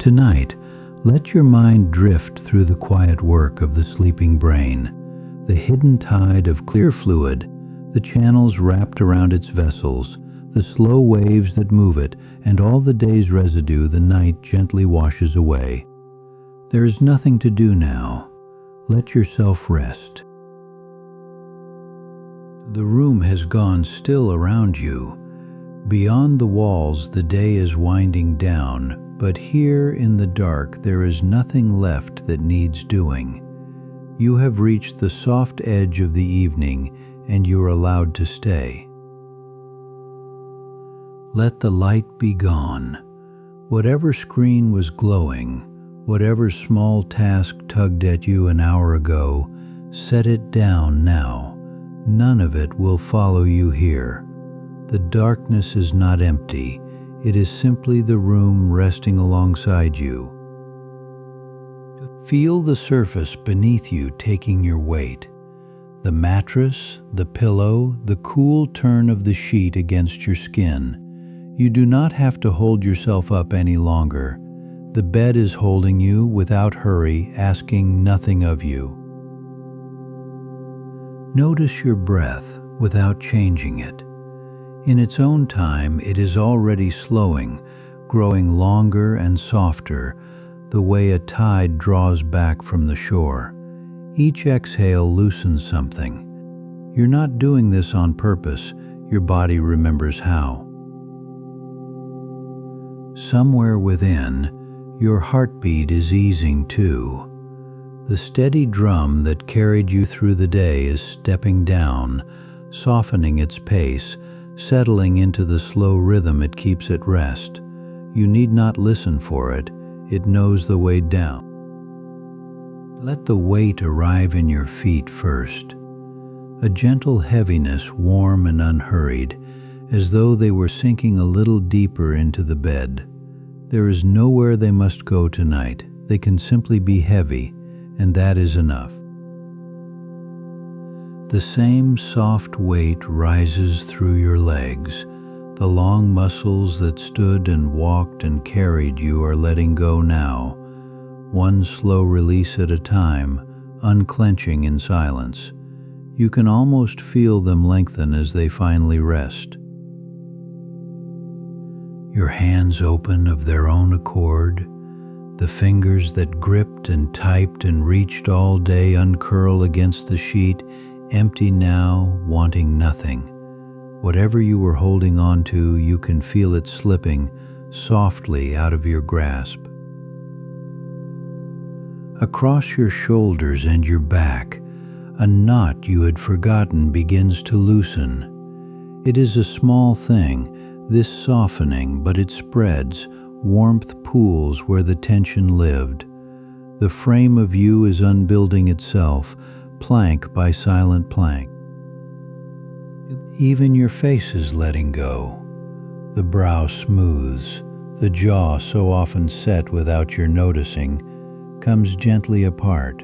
Tonight, let your mind drift through the quiet work of the sleeping brain, the hidden tide of clear fluid, the channels wrapped around its vessels, the slow waves that move it, and all the day's residue the night gently washes away. There is nothing to do now. Let yourself rest. The room has gone still around you. Beyond the walls the day is winding down, but here in the dark there is nothing left that needs doing. You have reached the soft edge of the evening, and you are allowed to stay. Let the light be gone. Whatever screen was glowing, whatever small task tugged at you an hour ago, set it down now. None of it will follow you here. The darkness is not empty. It is simply the room resting alongside you. Feel the surface beneath you taking your weight. The mattress, the pillow, the cool turn of the sheet against your skin. You do not have to hold yourself up any longer. The bed is holding you without hurry, asking nothing of you. Notice your breath without changing it. In its own time, it is already slowing, growing longer and softer, the way a tide draws back from the shore. Each exhale loosens something. You're not doing this on purpose. Your body remembers how. Somewhere within, your heartbeat is easing too. The steady drum that carried you through the day is stepping down, softening its pace, settling into the slow rhythm it keeps at rest. You need not listen for it. It knows the way down. Let the weight arrive in your feet first. A gentle heaviness, warm and unhurried, as though they were sinking a little deeper into the bed. There is nowhere they must go tonight. They can simply be heavy, and that is enough. The same soft weight rises through your legs. The long muscles that stood and walked and carried you are letting go now, one slow release at a time, unclenching in silence. You can almost feel them lengthen as they finally rest. Your hands open of their own accord. The fingers that gripped and typed and reached all day uncurl against the sheet, empty now, wanting nothing. Whatever you were holding on to, you can feel it slipping softly out of your grasp. Across your shoulders and your back, a knot you had forgotten begins to loosen. It is a small thing, this softening, but it spreads, warmth pools where the tension lived. The frame of you is unbuilding itself, plank by silent plank. Even your face is letting go. The brow smooths, the jaw so often set without your noticing, comes gently apart.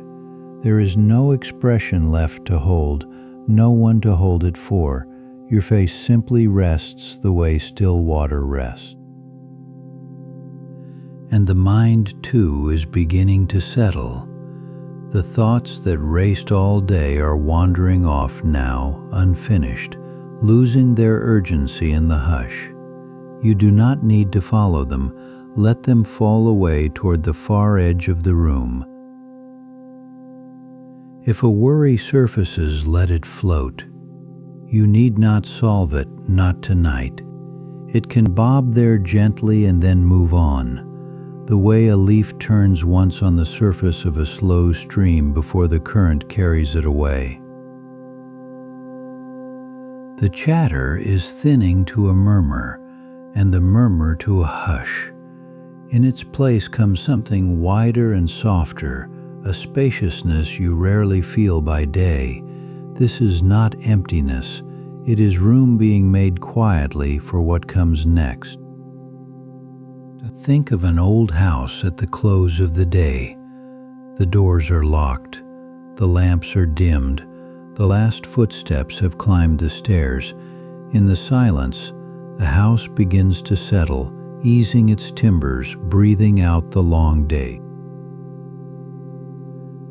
There is no expression left to hold, no one to hold it for. Your face simply rests the way still water rests. And the mind too is beginning to settle. The thoughts that raced all day are wandering off now, unfinished, losing their urgency in the hush. You do not need to follow them. Let them fall away toward the far edge of the room. If a worry surfaces, let it float. You need not solve it, not tonight. It can bob there gently and then move on, the way a leaf turns once on the surface of a slow stream before the current carries it away. The chatter is thinning to a murmur, and the murmur to a hush. In its place comes something wider and softer, a spaciousness you rarely feel by day. This is not emptiness. It is room being made quietly for what comes next. Think of an old house at the close of the day. The doors are locked. The lamps are dimmed. The last footsteps have climbed the stairs. In the silence, the house begins to settle, easing its timbers, breathing out the long day.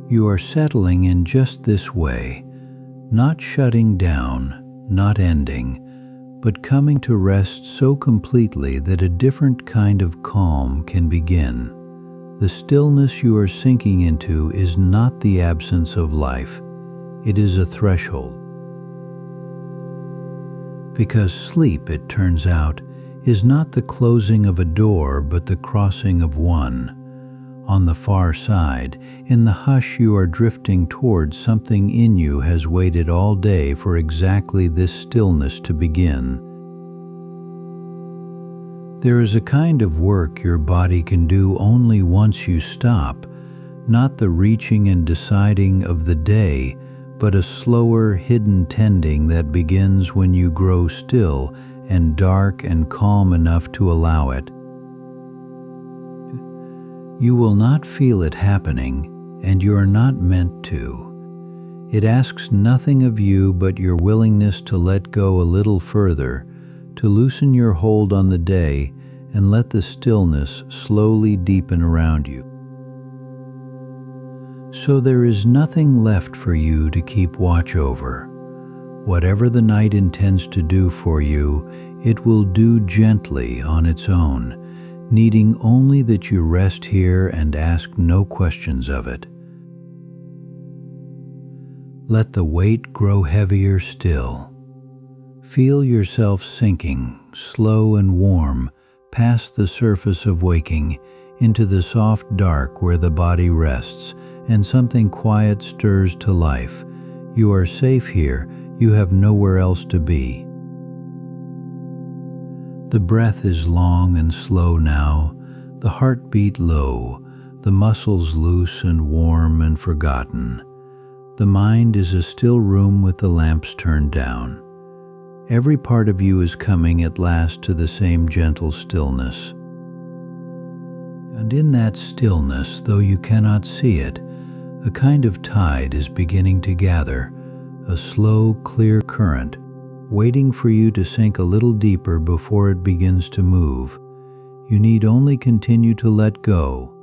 You are settling in just this way, not shutting down, not ending, but coming to rest so completely that a different kind of calm can begin. The stillness you are sinking into is not the absence of life, it is a threshold. Because sleep, it turns out, is not the closing of a door but the crossing of one. On the far side, in the hush you are drifting towards, something in you has waited all day for exactly this stillness to begin. There is a kind of work your body can do only once you stop, not the reaching and deciding of the day, but a slower, hidden tending that begins when you grow still and dark and calm enough to allow it. You will not feel it happening, and you are not meant to. It asks nothing of you but your willingness to let go a little further, to loosen your hold on the day and let the stillness slowly deepen around you. So there is nothing left for you to keep watch over. Whatever the night intends to do for you, it will do gently on its own, needing only that you rest here and ask no questions of it. Let the weight grow heavier still. Feel yourself sinking, slow and warm, past the surface of waking, into the soft dark where the body rests, and something quiet stirs to life. You are safe here, you have nowhere else to be. The breath is long and slow now, the heartbeat low, the muscles loose and warm and forgotten. The mind is a still room with the lamps turned down. Every part of you is coming at last to the same gentle stillness. And in that stillness, though you cannot see it, a kind of tide is beginning to gather, a slow, clear current, waiting for you to sink a little deeper before it begins to move. You need only continue to let go.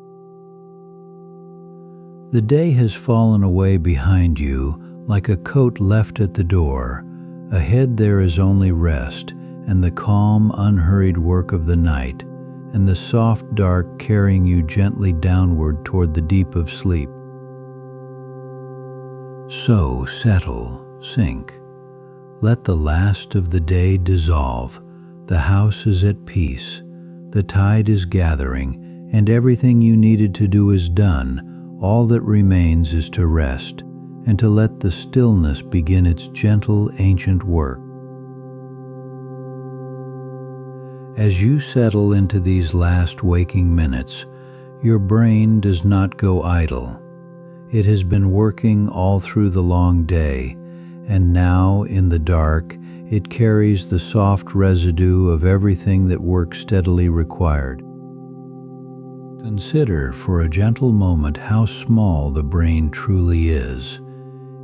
The day has fallen away behind you like a coat left at the door. Ahead there is only rest, and the calm, unhurried work of the night, and the soft dark carrying you gently downward toward the deep of sleep. So settle, sink. Let the last of the day dissolve. The house is at peace. The tide is gathering, and everything you needed to do is done. All that remains is to rest, and to let the stillness begin its gentle, ancient work. As you settle into these last waking minutes, your brain does not go idle. It has been working all through the long day, and now, in the dark, it carries the soft residue of everything that work steadily required. Consider for a gentle moment how small the brain truly is.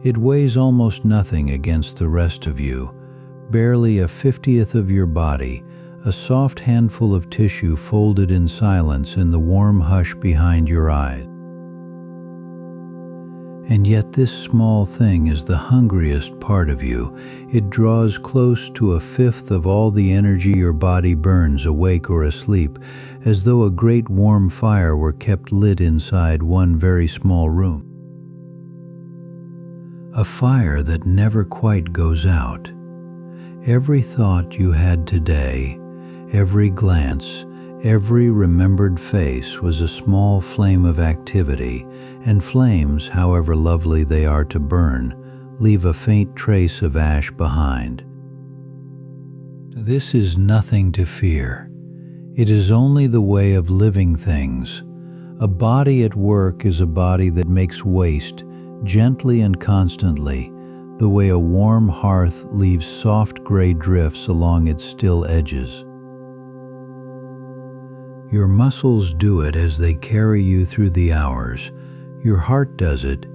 It weighs almost nothing against the rest of you, barely a 50th of your body, a soft handful of tissue folded in silence in the warm hush behind your eyes. And yet this small thing is the hungriest part of you. It draws close to a fifth of all the energy your body burns awake or asleep, as though a great warm fire were kept lit inside one very small room. A fire that never quite goes out. Every thought you had today, every glance, every remembered face was a small flame of activity, and flames, however lovely they are to burn, leave a faint trace of ash behind. This is nothing to fear. It is only the way of living things. A body at work is a body that makes waste, gently and constantly, the way a warm hearth leaves soft gray drifts along its still edges. Your muscles do it as they carry you through the hours. Your heart does it,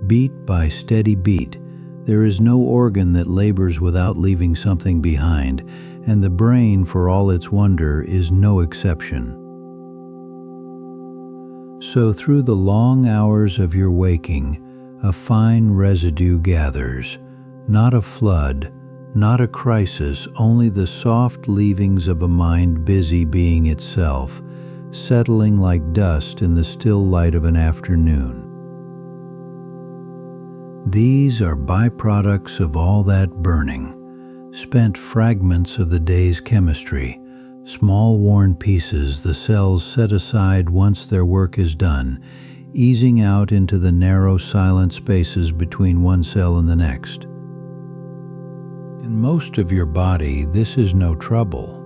beat by steady beat, There is no organ that labors without leaving something behind, and the brain, for all its wonder, is no exception. So through the long hours of your waking, a fine residue gathers, not a flood, not a crisis, only the soft leavings of a mind busy being itself, settling like dust in the still light of an afternoon. These are byproducts of all that burning, spent fragments of the day's chemistry, small worn pieces the cells set aside once their work is done, easing out into the narrow silent spaces between one cell and the next. In most of your body, this is no trouble.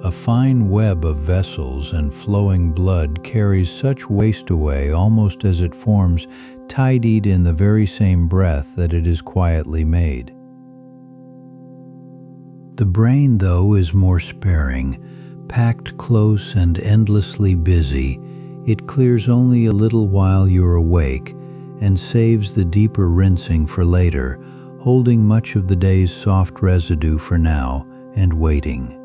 A fine web of vessels and flowing blood carries such waste away almost as it forms, tidied in the very same breath that it is quietly made. The brain, though, is more sparing, packed close and endlessly busy. It clears only a little while you're awake and saves the deeper rinsing for later, holding much of the day's soft residue for now and waiting.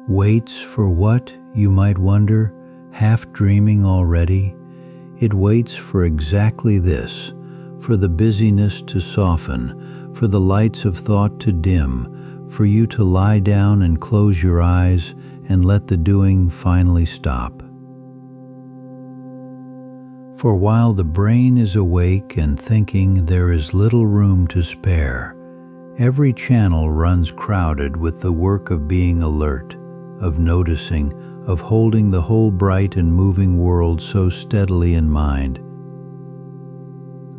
Waits for what, you might wonder, half dreaming already? It waits for exactly this, for the busyness to soften, for the lights of thought to dim, for you to lie down and close your eyes and let the doing finally stop. For while the brain is awake and thinking, there is little room to spare. Every channel runs crowded with the work of being alert, of noticing, of holding the whole bright and moving world so steadily in mind.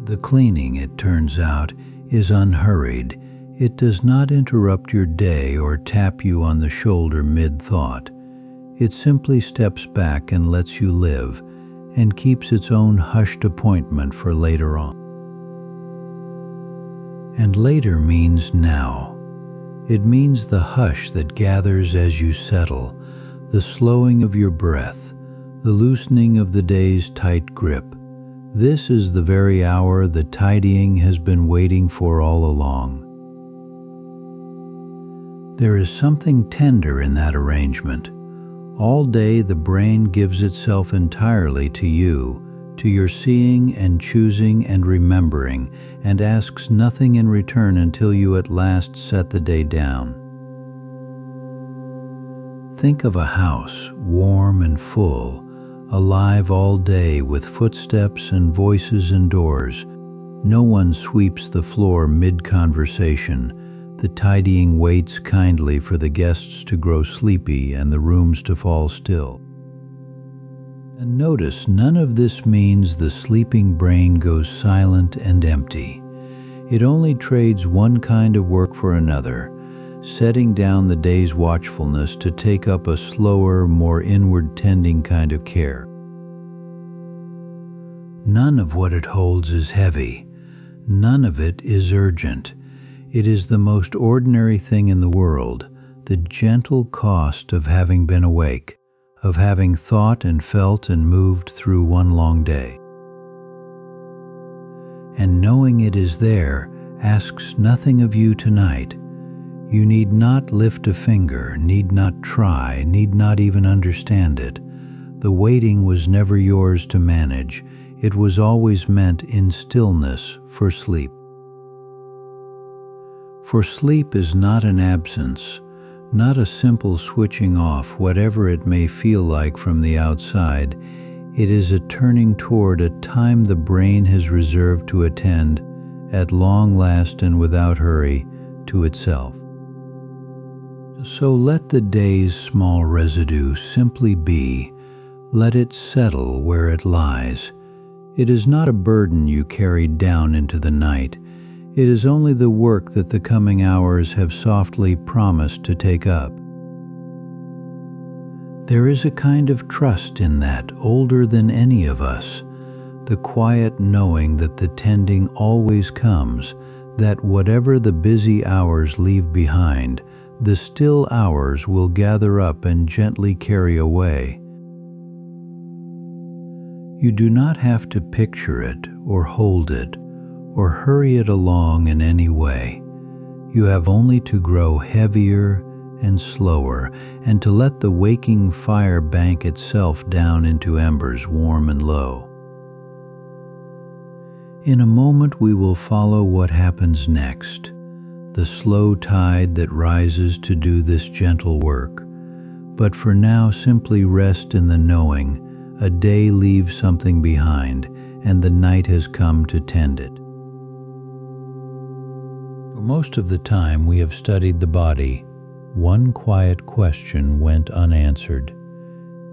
The cleaning, it turns out, is unhurried. It does not interrupt your day or tap you on the shoulder mid-thought. It simply steps back and lets you live, and keeps its own hushed appointment for later on. And later means now. It means the hush that gathers as you settle, the slowing of your breath, the loosening of the day's tight grip. This is the very hour the tidying has been waiting for all along. There is something tender in that arrangement. All day the brain gives itself entirely to you, to your seeing and choosing and remembering, and asks nothing in return until you at last set the day down. Think of a house, warm and full, alive all day with footsteps and voices indoors. No one sweeps the floor mid-conversation. The tidying waits kindly for the guests to grow sleepy and the rooms to fall still. And notice, none of this means the sleeping brain goes silent and empty. It only trades one kind of work for another, setting down the day's watchfulness to take up a slower, more inward-tending kind of care. None of what it holds is heavy. None of it is urgent. It is the most ordinary thing in the world, the gentle cost of having been awake, of having thought and felt and moved through one long day. And knowing it is there asks nothing of you tonight. You need not lift a finger, need not try, need not even understand it. The waiting was never yours to manage. It was always meant in stillness for sleep. For sleep is not an absence, not a simple switching off, whatever it may feel like from the outside. It is a turning toward a time the brain has reserved to attend, at long last and without hurry, to itself. So let the day's small residue simply be. Let it settle where it lies. It is not a burden you carried down into the night. It is only the work that the coming hours have softly promised to take up. There is a kind of trust in that, older than any of us, the quiet knowing that the tending always comes, that whatever the busy hours leave behind, the still hours will gather up and gently carry away. You do not have to picture it or hold it or hurry it along in any way. You have only to grow heavier and slower, and to let the waking fire bank itself down into embers warm and low. In a moment we will follow what happens next, the slow tide that rises to do this gentle work. But for now, simply rest in the knowing a day leaves something behind, and the night has come to tend it. For most of the time we have studied the body, one quiet question went unanswered.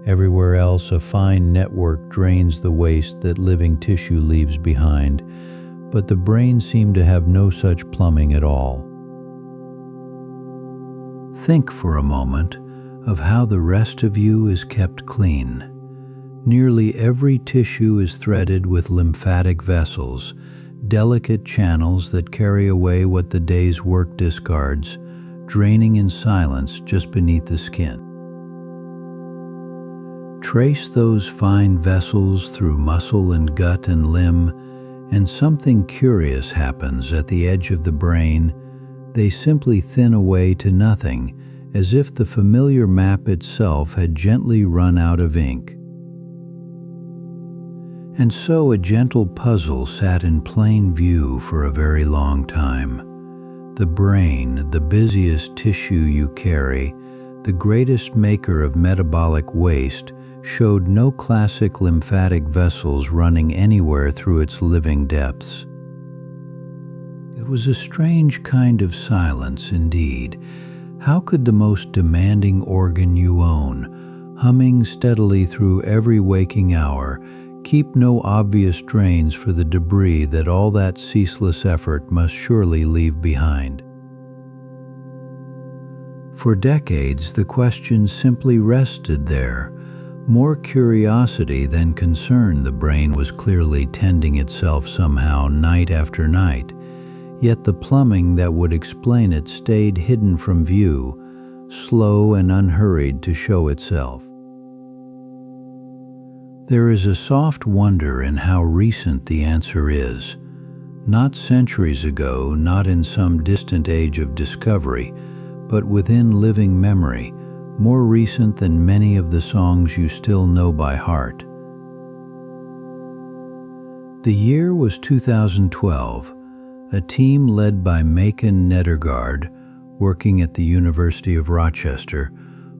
Everywhere else, a fine network drains the waste that living tissue leaves behind, but the brain seemed to have no such plumbing at all. Think for a moment of how the rest of you is kept clean. Nearly every tissue is threaded with lymphatic vessels, delicate channels that carry away what the day's work discards, draining in silence just beneath the skin. Trace those fine vessels through muscle and gut and limb, and something curious happens at the edge of the brain. They simply thin away to nothing, as if the familiar map itself had gently run out of ink. And so a gentle puzzle sat in plain view for a very long time. The brain, the busiest tissue you carry, the greatest maker of metabolic waste, showed no classic lymphatic vessels running anywhere through its living depths. It was a strange kind of silence indeed. How could the most demanding organ you own, humming steadily through every waking hour, keep no obvious drains for the debris that all that ceaseless effort must surely leave behind? For decades, the question simply rested there. More curiosity than concern, the brain was clearly tending itself somehow night after night, yet the plumbing that would explain it stayed hidden from view, slow and unhurried to show itself. There is a soft wonder in how recent the answer is. Not centuries ago, not in some distant age of discovery, but within living memory, more recent than many of the songs you still know by heart. The year was 2012. A team led by Macon Nedergaard, working at the University of Rochester,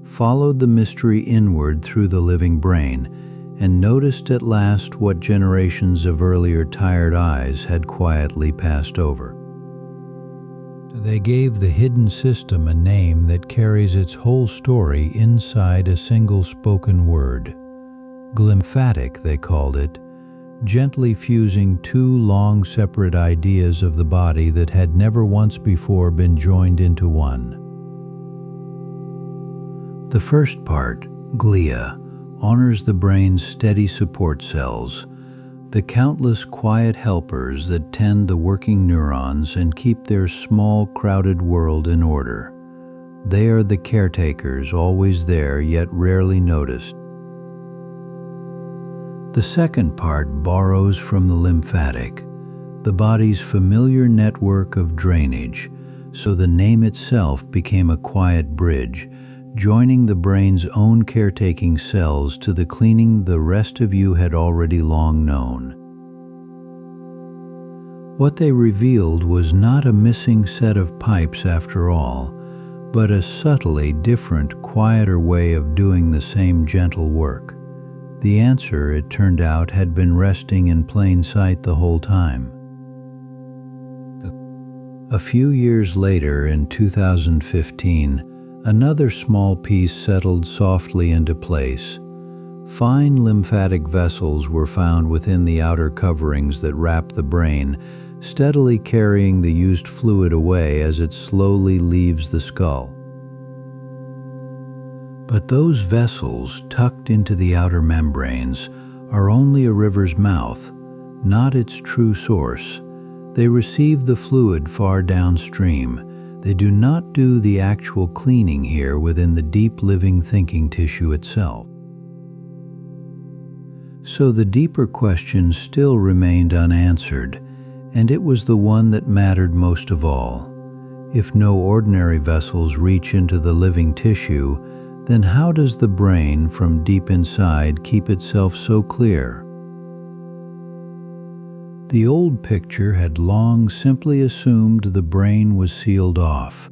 followed the mystery inward through the living brain and noticed at last what generations of earlier tired eyes had quietly passed over. They gave the hidden system a name that carries its whole story inside a single spoken word. Glymphatic, they called it, gently fusing two long separate ideas of the body that had never once before been joined into one. The first part, glia, honors the brain's steady support cells, the countless quiet helpers that tend the working neurons and keep their small, crowded world in order. They are the caretakers, always there, yet rarely noticed. The second part borrows from the lymphatic, the body's familiar network of drainage, so the name itself became a quiet bridge, joining the brain's own caretaking cells to the cleaning the rest of you had already long known. What they revealed was not a missing set of pipes after all, but a subtly different, quieter way of doing the same gentle work. The answer, it turned out, had been resting in plain sight the whole time. A few years later, in 2015, another small piece settled softly into place. Fine lymphatic vessels were found within the outer coverings that wrap the brain, steadily carrying the used fluid away as it slowly leaves the skull. But those vessels, tucked into the outer membranes, are only a river's mouth, not its true source. They receive the fluid far downstream. They do not do the actual cleaning here within the deep living thinking tissue itself. So the deeper questions still remained unanswered, and it was the one that mattered most of all. If no ordinary vessels reach into the living tissue, then how does the brain from deep inside keep itself so clear? The old picture had long simply assumed the brain was sealed off,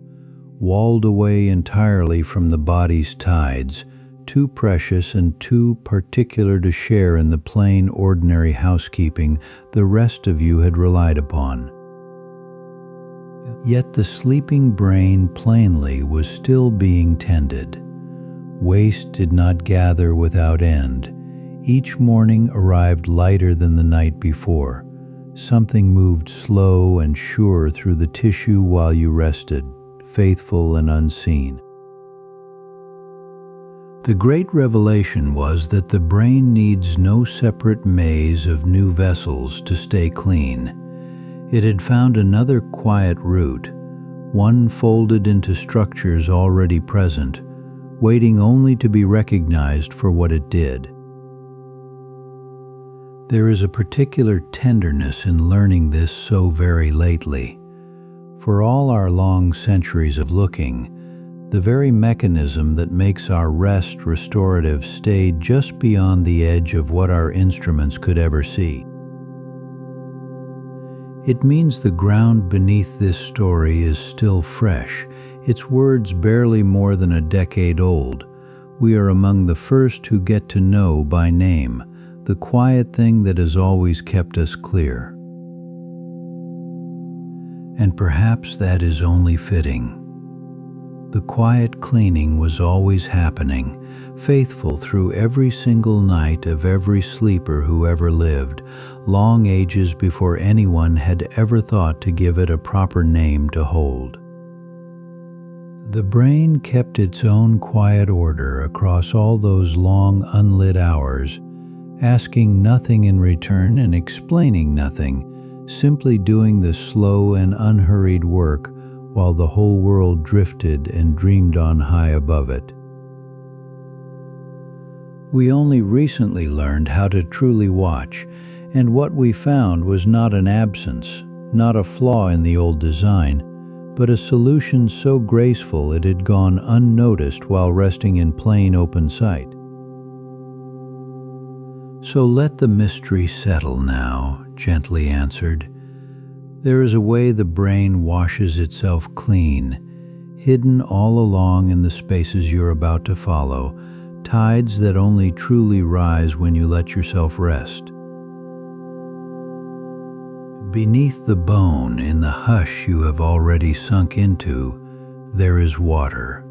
walled away entirely from the body's tides, too precious and too particular to share in the plain, ordinary housekeeping the rest of you had relied upon. Yet the sleeping brain plainly was still being tended. Waste did not gather without end. Each morning arrived lighter than the night before. Something moved slow and sure through the tissue while you rested, faithful and unseen. The great revelation was that the brain needs no separate maze of new vessels to stay clean. It had found another quiet route, one folded into structures already present, waiting only to be recognized for what it did. There is a particular tenderness in learning this so very lately. For all our long centuries of looking, the very mechanism that makes our rest restorative stayed just beyond the edge of what our instruments could ever see. It means the ground beneath this story is still fresh, its words barely more than a decade old. We are among the first who get to know by name the quiet thing that has always kept us clear. And perhaps that is only fitting. The quiet cleaning was always happening, faithful through every single night of every sleeper who ever lived, long ages before anyone had ever thought to give it a proper name to hold. The brain kept its own quiet order across all those long unlit hours, asking nothing in return and explaining nothing, simply doing the slow and unhurried work while the whole world drifted and dreamed on high above it. We only recently learned how to truly watch, and what we found was not an absence, not a flaw in the old design, but a solution so graceful it had gone unnoticed while resting in plain open sight. So let the mystery settle now, gently answered. There is a way the brain washes itself clean, hidden all along in the spaces you're about to follow, tides that only truly rise when you let yourself rest. Beneath the bone, in the hush you have already sunk into, there is water.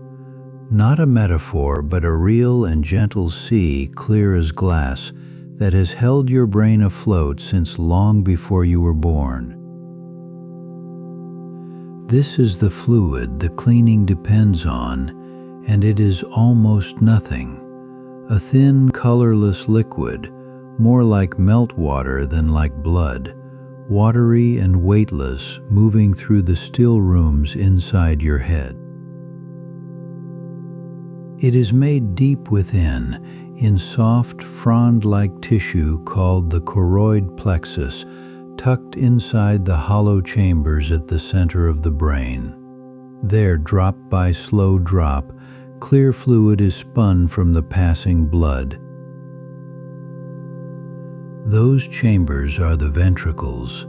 Not a metaphor, but a real and gentle sea, clear as glass, that has held your brain afloat since long before you were born. This is the fluid the cleaning depends on, and it is almost nothing. A thin, colorless liquid, more like meltwater than like blood, watery and weightless, moving through the still rooms inside your head. It is made deep within, in soft, frond-like tissue called the choroid plexus, tucked inside the hollow chambers at the center of the brain. There, drop by slow drop, clear fluid is spun from the passing blood. Those chambers are the ventricles,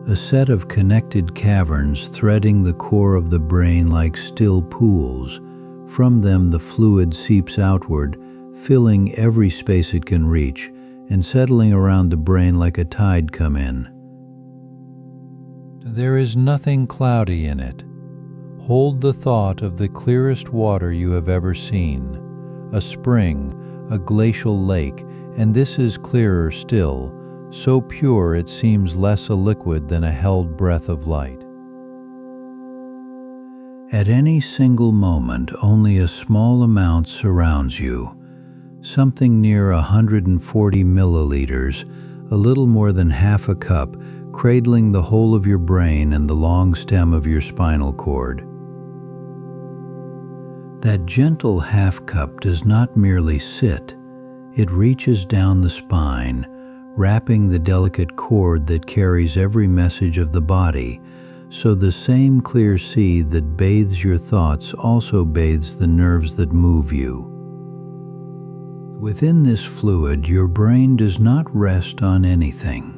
a set of connected caverns threading the core of the brain like still pools. From them the fluid seeps outward, filling every space it can reach, and settling around the brain like a tide come in. There is nothing cloudy in it. Hold the thought of the clearest water you have ever seen, a spring, a glacial lake, and this is clearer still, so pure it seems less a liquid than a held breath of light. At any single moment, only a small amount surrounds you, something near 140 milliliters, a little more than half a cup, cradling the whole of your brain and the long stem of your spinal cord. That gentle half cup does not merely sit, it reaches down the spine, wrapping the delicate cord that carries every message of the body, so the same clear sea that bathes your thoughts also bathes the nerves that move you. Within this fluid, your brain does not rest on anything.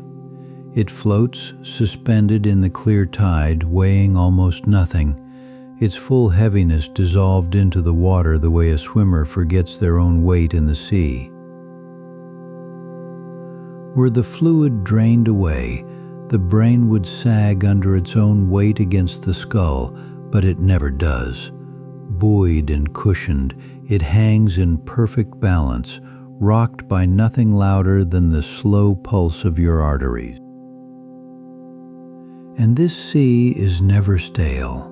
It floats, suspended in the clear tide, weighing almost nothing, its full heaviness dissolved into the water the way a swimmer forgets their own weight in the sea. Were the fluid drained away, the brain would sag under its own weight against the skull, but it never does. Buoyed and cushioned, it hangs in perfect balance, rocked by nothing louder than the slow pulse of your arteries. And this sea is never stale.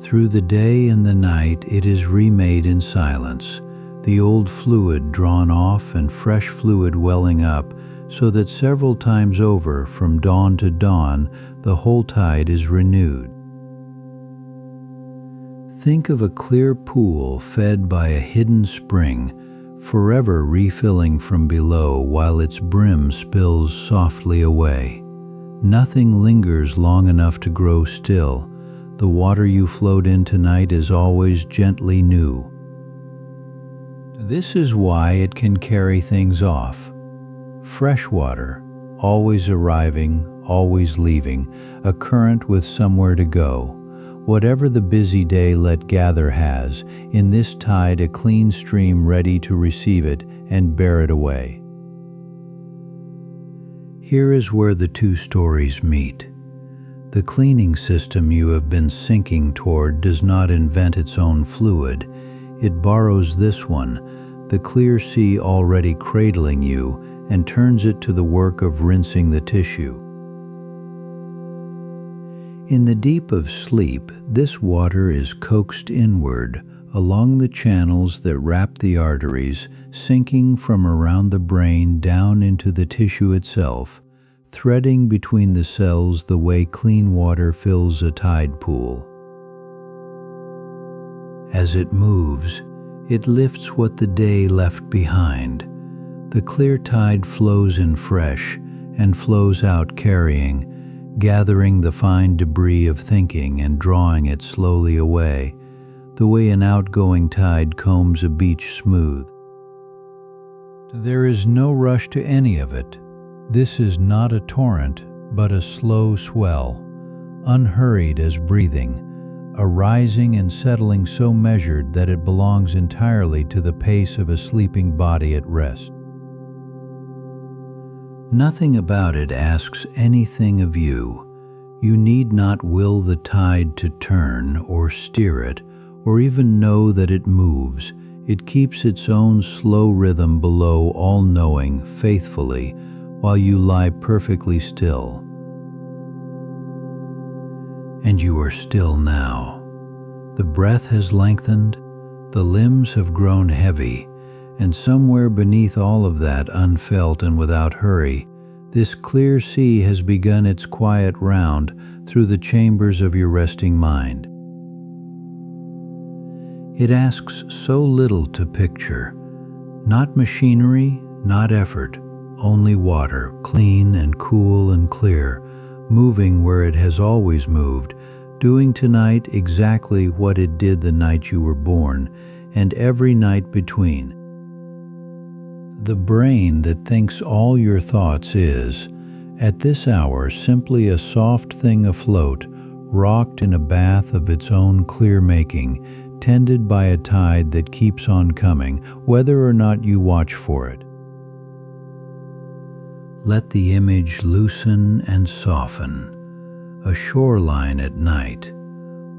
Through the day and the night it is remade in silence, the old fluid drawn off and fresh fluid welling up, so that several times over, from dawn to dawn, the whole tide is renewed. Think of a clear pool fed by a hidden spring, forever refilling from below while its brim spills softly away. Nothing lingers long enough to grow still. The water you float in tonight is always gently new. This is why it can carry things off. Fresh water, always arriving, always leaving, a current with somewhere to go. Whatever the busy day let gather has, in this tide a clean stream ready to receive it and bear it away. Here is where the two stories meet. The cleaning system you have been sinking toward does not invent its own fluid. It borrows this one, the clear sea already cradling you, and turns it to the work of rinsing the tissue. In the deep of sleep, this water is coaxed inward, along the channels that wrap the arteries, sinking from around the brain down into the tissue itself, threading between the cells the way clean water fills a tide pool. As it moves, it lifts what the day left behind. The clear tide flows in fresh and flows out carrying, gathering the fine debris of thinking and drawing it slowly away, the way an outgoing tide combs a beach smooth. There is no rush to any of it. This is not a torrent, but a slow swell, unhurried as breathing, a rising and settling so measured that it belongs entirely to the pace of a sleeping body at rest. Nothing about it asks anything of you. You need not will the tide to turn or steer it, or even know that it moves. It keeps its own slow rhythm below, all-knowing, faithfully, while you lie perfectly still. And you are still now. The breath has lengthened, the limbs have grown heavy, and somewhere beneath all of that, unfelt and without hurry, this clear sea has begun its quiet round through the chambers of your resting mind. It asks so little to picture, not machinery, not effort, only water, clean and cool and clear, moving where it has always moved, doing tonight exactly what it did the night you were born, and every night between. The brain that thinks all your thoughts is, at this hour, simply a soft thing afloat, rocked in a bath of its own clear making, tended by a tide that keeps on coming, whether or not you watch for it. Let the image loosen and soften. A shoreline at night,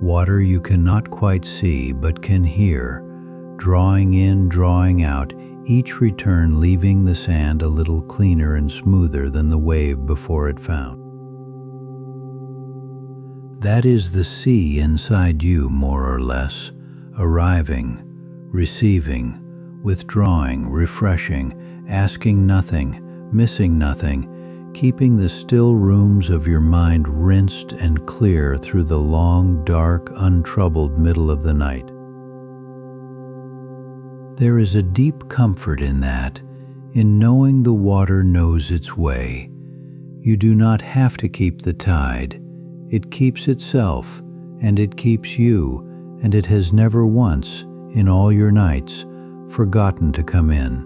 water you cannot quite see but can hear, drawing in, drawing out, each return leaving the sand a little cleaner and smoother than the wave before it found. That is the sea inside you, more or less, arriving, receiving, withdrawing, refreshing, asking nothing, missing nothing, keeping the still rooms of your mind rinsed and clear through the long, dark, untroubled middle of the night. There is a deep comfort in that. in knowing the water knows its way. You do not have to keep the tide. It keeps itself, and it keeps you, and it has never once, in all your nights, forgotten to come in.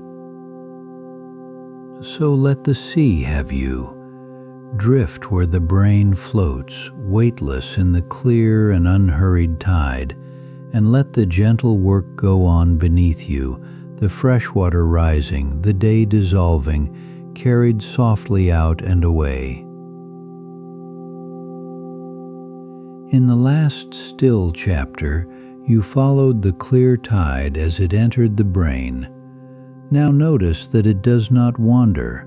So let the sea have you. Drift where the brain floats, weightless in the clear and unhurried tide, and let the gentle work go on beneath you, the fresh water rising, the day dissolving, carried softly out and away. In the last still chapter, you followed the clear tide as it entered the brain. Now notice that it does not wander.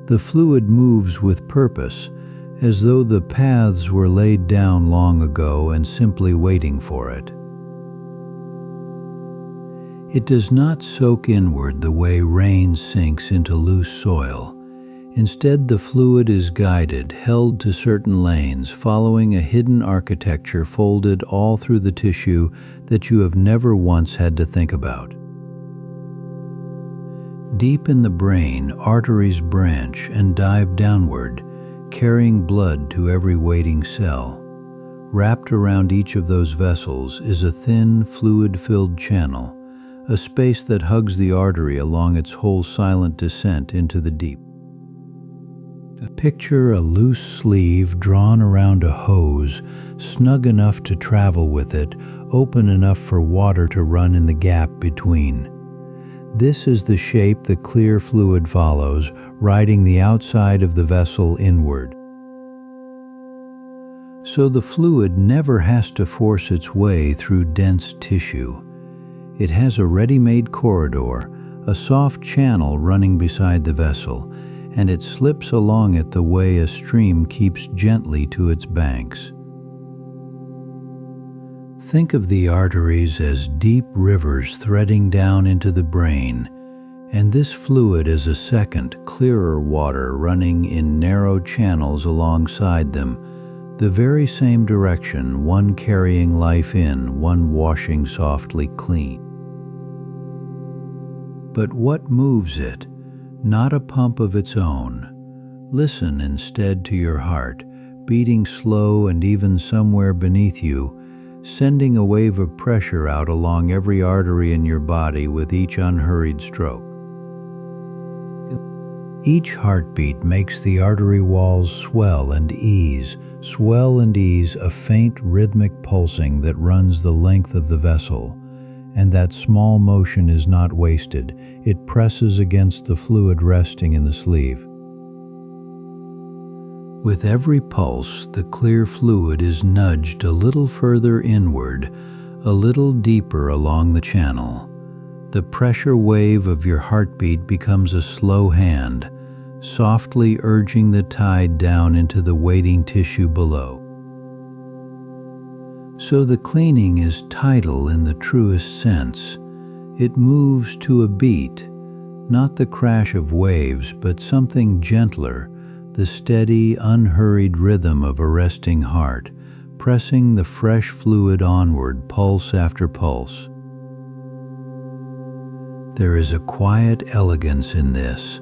The fluid moves with purpose, as though the paths were laid down long ago and simply waiting for it. It does not soak inward the way rain sinks into loose soil. Instead, the fluid is guided, held to certain lanes, following a hidden architecture folded all through the tissue that you have never once had to think about. Deep in the brain, arteries branch and dive downward, carrying blood to every waiting cell. Wrapped around each of those vessels is a thin, fluid-filled channel, a space that hugs the artery along its whole silent descent into the deep. Picture a loose sleeve drawn around a hose, snug enough to travel with it, open enough for water to run in the gap between. This is the shape the clear fluid follows, riding the outside of the vessel inward. So the fluid never has to force its way through dense tissue. It has a ready-made corridor, a soft channel running beside the vessel, and it slips along it the way a stream keeps gently to its banks. Think of the arteries as deep rivers threading down into the brain, and this fluid as a second, clearer water running in narrow channels alongside them, the very same direction, one carrying life in, one washing softly clean. But what moves it? Not a pump of its own. Listen instead to your heart, beating slow and even somewhere beneath you, sending a wave of pressure out along every artery in your body with each unhurried stroke. Each heartbeat makes the artery walls swell and ease, a faint rhythmic pulsing that runs the length of the vessel. And that small motion is not wasted. It presses against the fluid resting in the sleeve. With every pulse, the clear fluid is nudged a little further inward, a little deeper along the channel. The pressure wave of your heartbeat becomes a slow hand, softly urging the tide down into the waiting tissue below. So the cleaning is tidal in the truest sense. It moves to a beat, not the crash of waves, but something gentler, the steady, unhurried rhythm of a resting heart, pressing the fresh fluid onward, pulse after pulse. There is a quiet elegance in this.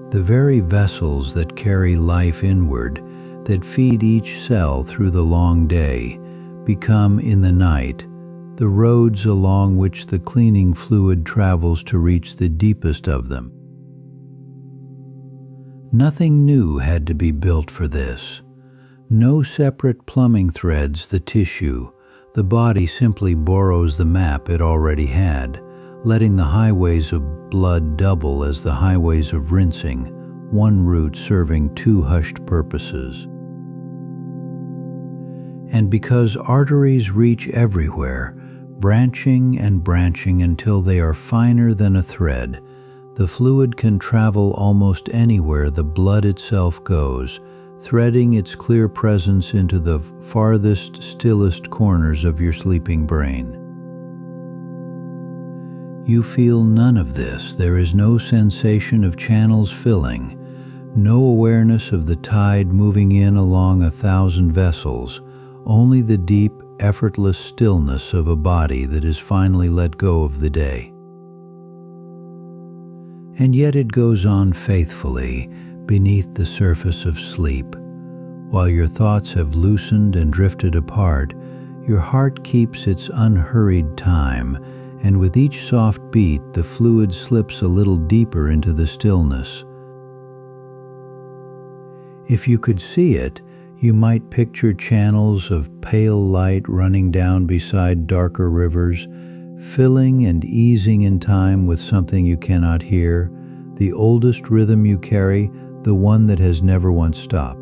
The very vessels that carry life inward, that feed each cell through the long day, become, in the night, the roads along which the cleaning fluid travels to reach the deepest of them. Nothing new had to be built for this. No separate plumbing threads the tissue. The body simply borrows the map it already had, letting the highways of blood double as the highways of rinsing, one route serving two hushed purposes. And because arteries reach everywhere, branching and branching until they are finer than a thread, the fluid can travel almost anywhere the blood itself goes, threading its clear presence into the farthest, stillest corners of your sleeping brain. You feel none of this. There is no sensation of channels filling, no awareness of the tide moving in along 1,000 vessels, only the deep, effortless stillness of a body that is finally let go of the day. And yet it goes on faithfully beneath the surface of sleep. While your thoughts have loosened and drifted apart, your heart keeps its unhurried time, and with each soft beat the fluid slips a little deeper into the stillness. If you could see it, you might picture channels of pale light running down beside darker rivers, filling and easing in time with something you cannot hear, the oldest rhythm you carry, the one that has never once stopped.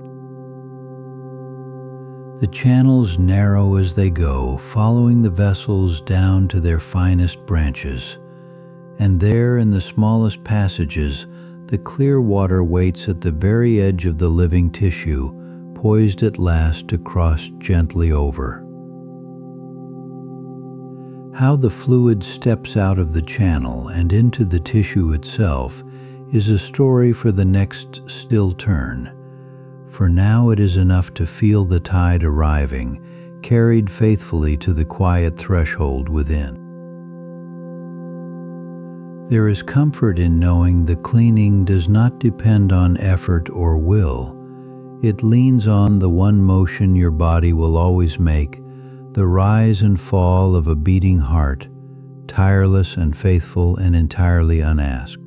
The channels narrow as they go, following the vessels down to their finest branches. And there in the smallest passages, the clear water waits at the very edge of the living tissue, poised at last to cross gently over. How the fluid steps out of the channel and into the tissue itself is a story for the next still turn. For now it is enough to feel the tide arriving, carried faithfully to the quiet threshold within. There is comfort in knowing the cleaning does not depend on effort or will. It leans on the one motion your body will always make, the rise and fall of a beating heart, tireless and faithful and entirely unasked.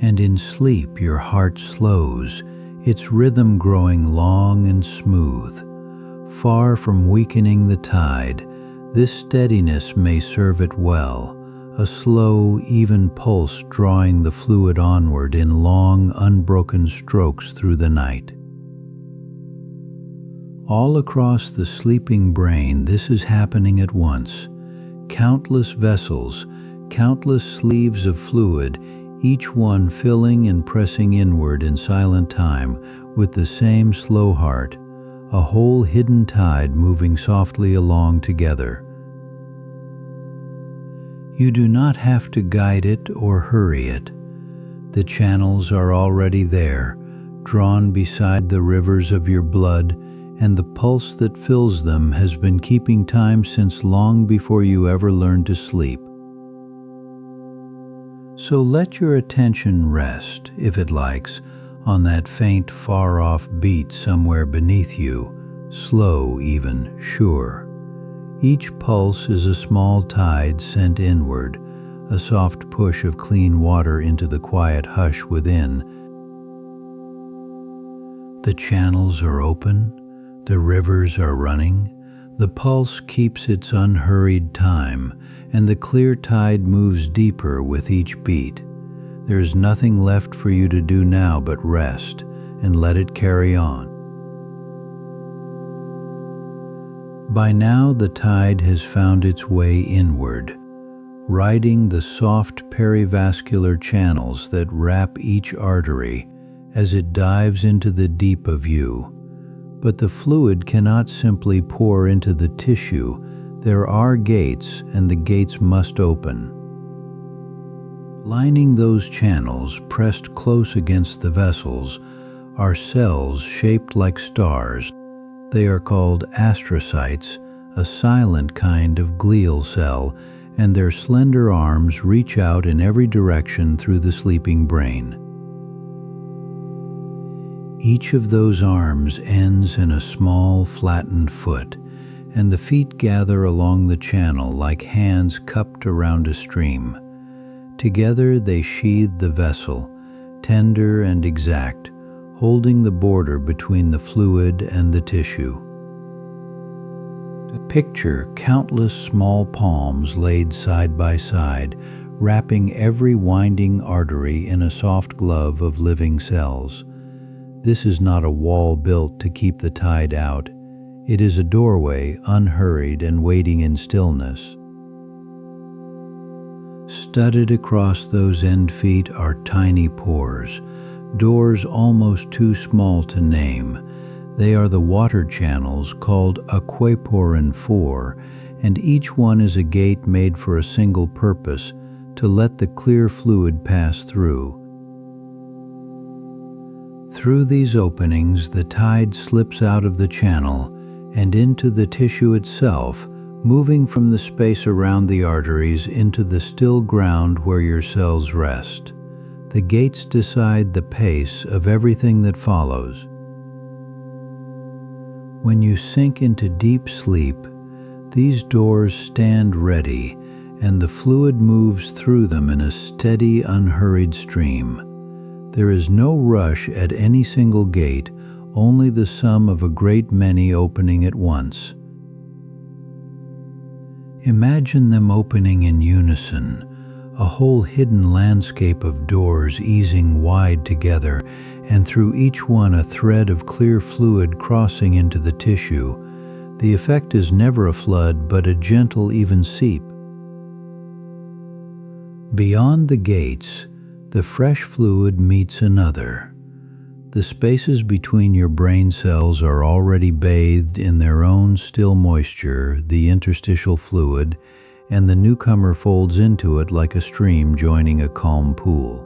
And in sleep your heart slows, its rhythm growing long and smooth. Far from weakening the tide, this steadiness may serve it well, a slow, even pulse drawing the fluid onward in long, unbroken strokes through the night. All across the sleeping brain this is happening at once. Countless vessels, countless sleeves of fluid, each one filling and pressing inward in silent time with the same slow heart, a whole hidden tide moving softly along together. You do not have to guide it or hurry it. The channels are already there, drawn beside the rivers of your blood, and the pulse that fills them has been keeping time since long before you ever learned to sleep. So let your attention rest, if it likes, on that faint far-off beat somewhere beneath you, slow even, sure. Each pulse is a small tide sent inward, a soft push of clean water into the quiet hush within. The channels are open, the rivers are running, the pulse keeps its unhurried time, and the clear tide moves deeper with each beat. There is nothing left for you to do now but rest and let it carry on. By now the tide has found its way inward, riding the soft perivascular channels that wrap each artery as it dives into the deep of you. But the fluid cannot simply pour into the tissue. There are gates, and the gates must open. Lining those channels, pressed close against the vessels, are cells shaped like stars. They are called astrocytes, a silent kind of glial cell, and their slender arms reach out in every direction through the sleeping brain. Each of those arms ends in a small, flattened foot, and the feet gather along the channel like hands cupped around a stream. Together they sheathe the vessel, tender and exact, holding the border between the fluid and the tissue. Picture countless small palms laid side by side, wrapping every winding artery in a soft glove of living cells. This is not a wall built to keep the tide out. It is a doorway, unhurried and waiting in stillness. Studded across those end feet are tiny pores, doors almost too small to name. They are the water channels called aquaporin 4, and each one is a gate made for a single purpose, to let the clear fluid pass through. Through these openings, the tide slips out of the channel and into the tissue itself, moving from the space around the arteries into the still ground where your cells rest. The gates decide the pace of everything that follows. When you sink into deep sleep, these doors stand ready, and the fluid moves through them in a steady, unhurried stream. There is no rush at any single gate, only the sum of a great many opening at once. Imagine them opening in unison, a whole hidden landscape of doors easing wide together, and through each one a thread of clear fluid crossing into the tissue. The effect is never a flood, but a gentle, even seep. Beyond the gates, the fresh fluid meets another. The spaces between your brain cells are already bathed in their own still moisture, the interstitial fluid, and the newcomer folds into it like a stream joining a calm pool.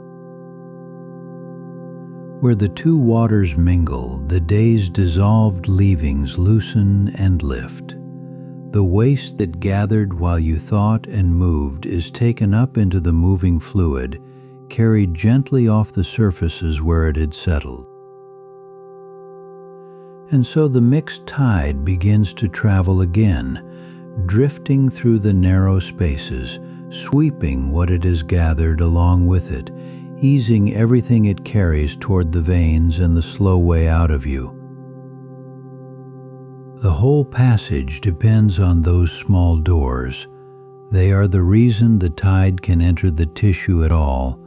Where the two waters mingle, the day's dissolved leavings loosen and lift. The waste that gathered while you thought and moved is taken up into the moving fluid, carried gently off the surfaces where it had settled. And so the mixed tide begins to travel again, drifting through the narrow spaces, sweeping what it has gathered along with it, easing everything it carries toward the veins and the slow way out of you. The whole passage depends on those small doors. They are the reason the tide can enter the tissue at all,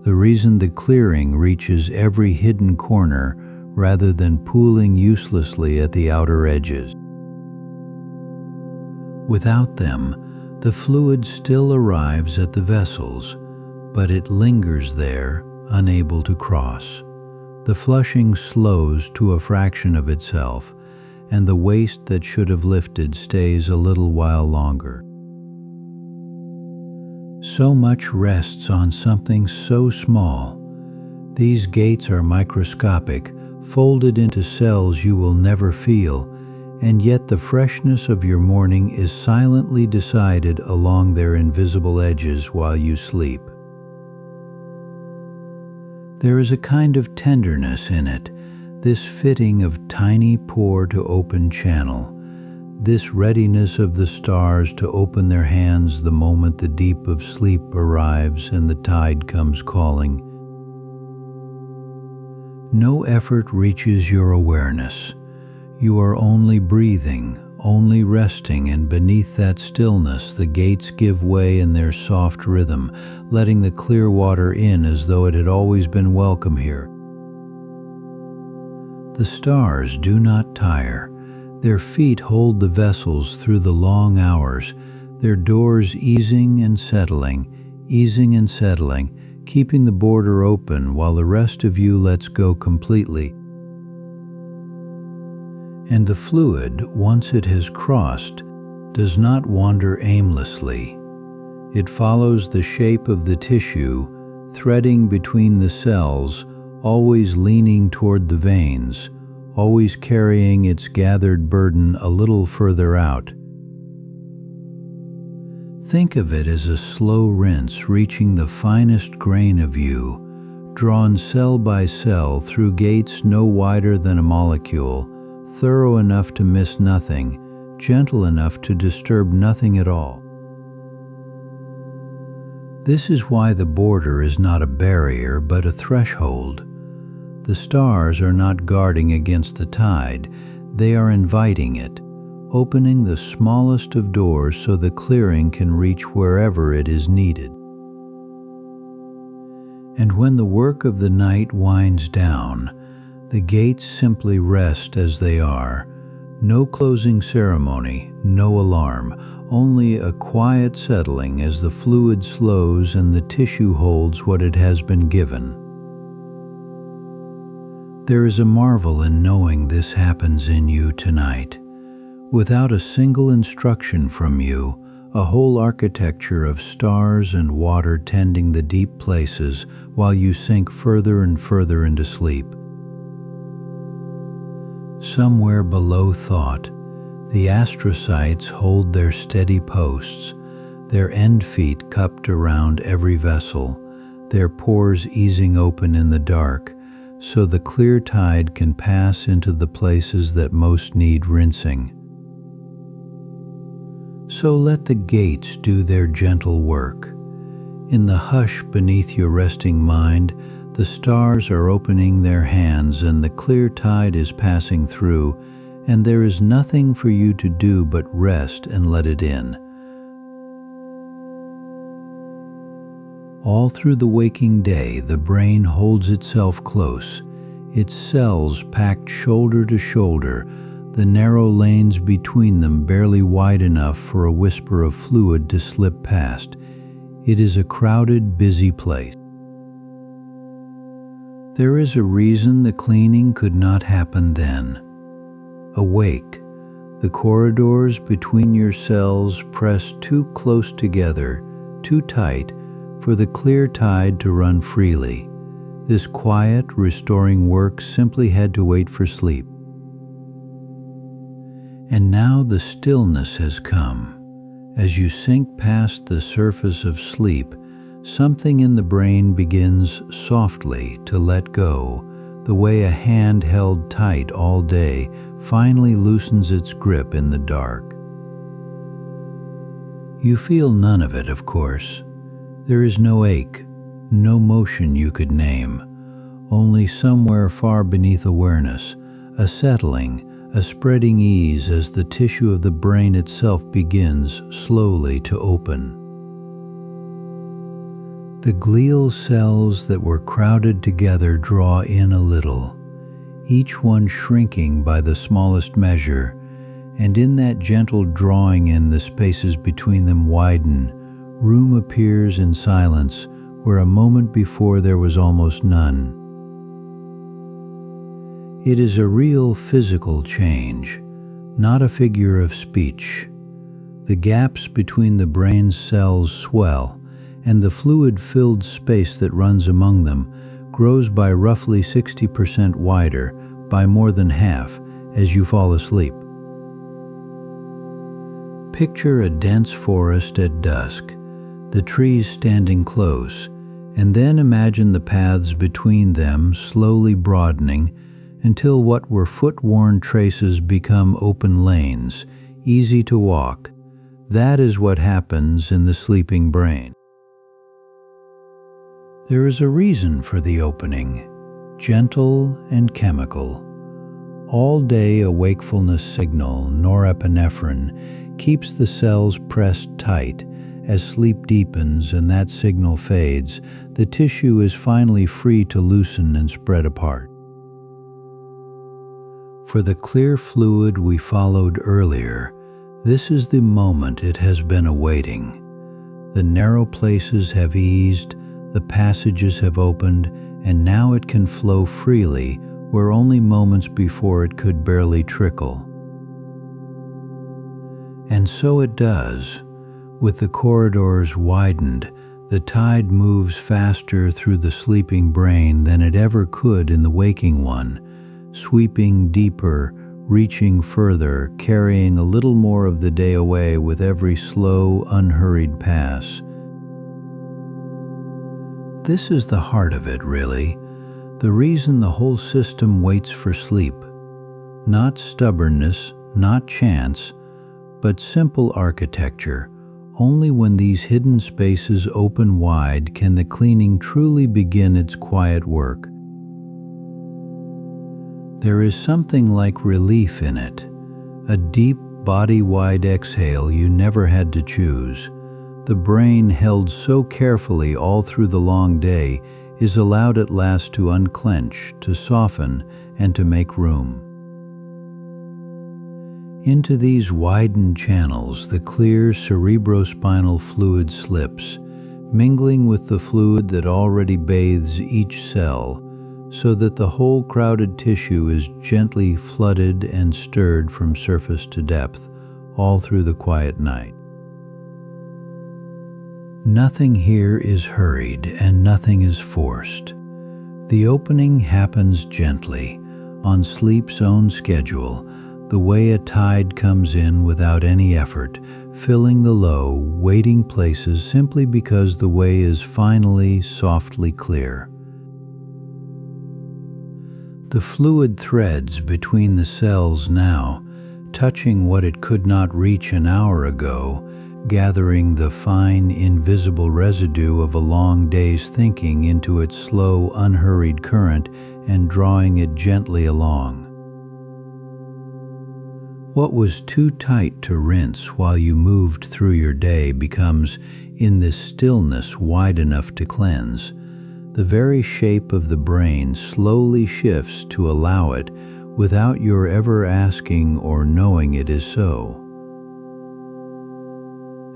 the reason the clearing reaches every hidden corner rather than pooling uselessly at the outer edges. Without them, the fluid still arrives at the vessels, but it lingers there, unable to cross. The flushing slows to a fraction of itself, and the waste that should have lifted stays a little while longer. So much rests on something so small. These gates are microscopic, folded into cells you will never feel, and yet the freshness of your morning is silently decided along their invisible edges while you sleep. There is a kind of tenderness in it, this fitting of tiny pore to open channel, this readiness of the stars to open their hands the moment the deep of sleep arrives and the tide comes calling. No effort reaches your awareness. You are only breathing, only resting, and beneath that stillness the gates give way in their soft rhythm, letting the clear water in as though it had always been welcome here. The stars do not tire. Their feet hold the vessels through the long hours, their doors easing and settling, keeping the border open while the rest of you lets go completely. And the fluid, once it has crossed, does not wander aimlessly. It follows the shape of the tissue, threading between the cells, always leaning toward the veins, always carrying its gathered burden a little further out. Think of it as a slow rinse reaching the finest grain of you, drawn cell by cell through gates no wider than a molecule, thorough enough to miss nothing, gentle enough to disturb nothing at all. This is why the border is not a barrier but a threshold. The stars are not guarding against the tide, they are inviting it, opening the smallest of doors so the clearing can reach wherever it is needed. And when the work of the night winds down, the gates simply rest as they are. No closing ceremony, no alarm, only a quiet settling as the fluid slows and the tissue holds what it has been given. There is a marvel in knowing this happens in you tonight. Without a single instruction from you, a whole architecture of stars and water tending the deep places while you sink further and further into sleep. Somewhere below thought, The astrocytes hold their steady posts, their end feet cupped around every vessel, their pores easing open in the dark, so the clear tide can pass into the places that most need rinsing. So let the gates do their gentle work. In the hush beneath your resting mind, the stars are opening their hands and the clear tide is passing through, and there is nothing for you to do but rest and let it in. All through the waking day, the brain holds itself close, its cells packed shoulder to shoulder, the narrow lanes between them barely wide enough for a whisper of fluid to slip past. It is a crowded, busy place. There is a reason the cleaning could not happen then. Awake, the corridors between your cells press too close together, too tight, for the clear tide to run freely. This quiet, restoring work simply had to wait for sleep. And now the stillness has come. As you sink past the surface of sleep, something in the brain begins softly to let go, the way a hand held tight all day finally loosens its grip in the dark. You feel none of it, of course. There is no ache, no motion you could name, only somewhere far beneath awareness, a settling, a spreading ease as the tissue of the brain itself begins slowly to open. The glial cells that were crowded together draw in a little, each one shrinking by the smallest measure, and in that gentle drawing in the spaces between them widen. Room appears in silence where a moment before there was almost none. It is a real physical change, not a figure of speech. The gaps between the brain's cells swell, and the fluid-filled space that runs among them grows by roughly 60% wider, by more than half, as you fall asleep. Picture a dense forest at dusk, the trees standing close, and then imagine the paths between them slowly broadening until what were foot-worn traces become open lanes, easy to walk. That is what happens in the sleeping brain. There is a reason for the opening, gentle and chemical. All day a wakefulness signal, norepinephrine, keeps the cells pressed tight. As sleep deepens and that signal fades, the tissue is finally free to loosen and spread apart. For the clear fluid we followed earlier, this is the moment it has been awaiting. The narrow places have eased, the passages have opened, and now it can flow freely where only moments before it could barely trickle. And so it does. With the corridors widened, the tide moves faster through the sleeping brain than it ever could in the waking one, sweeping deeper, reaching further, carrying a little more of the day away with every slow, unhurried pass. This is the heart of it, really, the reason the whole system waits for sleep. Not stubbornness, not chance, but simple architecture. Only when these hidden spaces open wide can the cleaning truly begin its quiet work. There is something like relief in it, a deep, body-wide exhale you never had to choose. The brain, held so carefully all through the long day, is allowed at last to unclench, to soften, and to make room. Into these widened channels, the clear cerebrospinal fluid slips, mingling with the fluid that already bathes each cell, so that the whole crowded tissue is gently flooded and stirred from surface to depth, all through the quiet night. Nothing here is hurried and nothing is forced. The opening happens gently, on sleep's own schedule, the way a tide comes in without any effort, filling the low, waiting places simply because the way is finally softly clear. The fluid threads between the cells now, touching what it could not reach an hour ago, gathering the fine, invisible residue of a long day's thinking into its slow, unhurried current and drawing it gently along. What was too tight to rinse while you moved through your day becomes, in this stillness, wide enough to cleanse. The very shape of the brain slowly shifts to allow it without your ever asking or knowing it is so.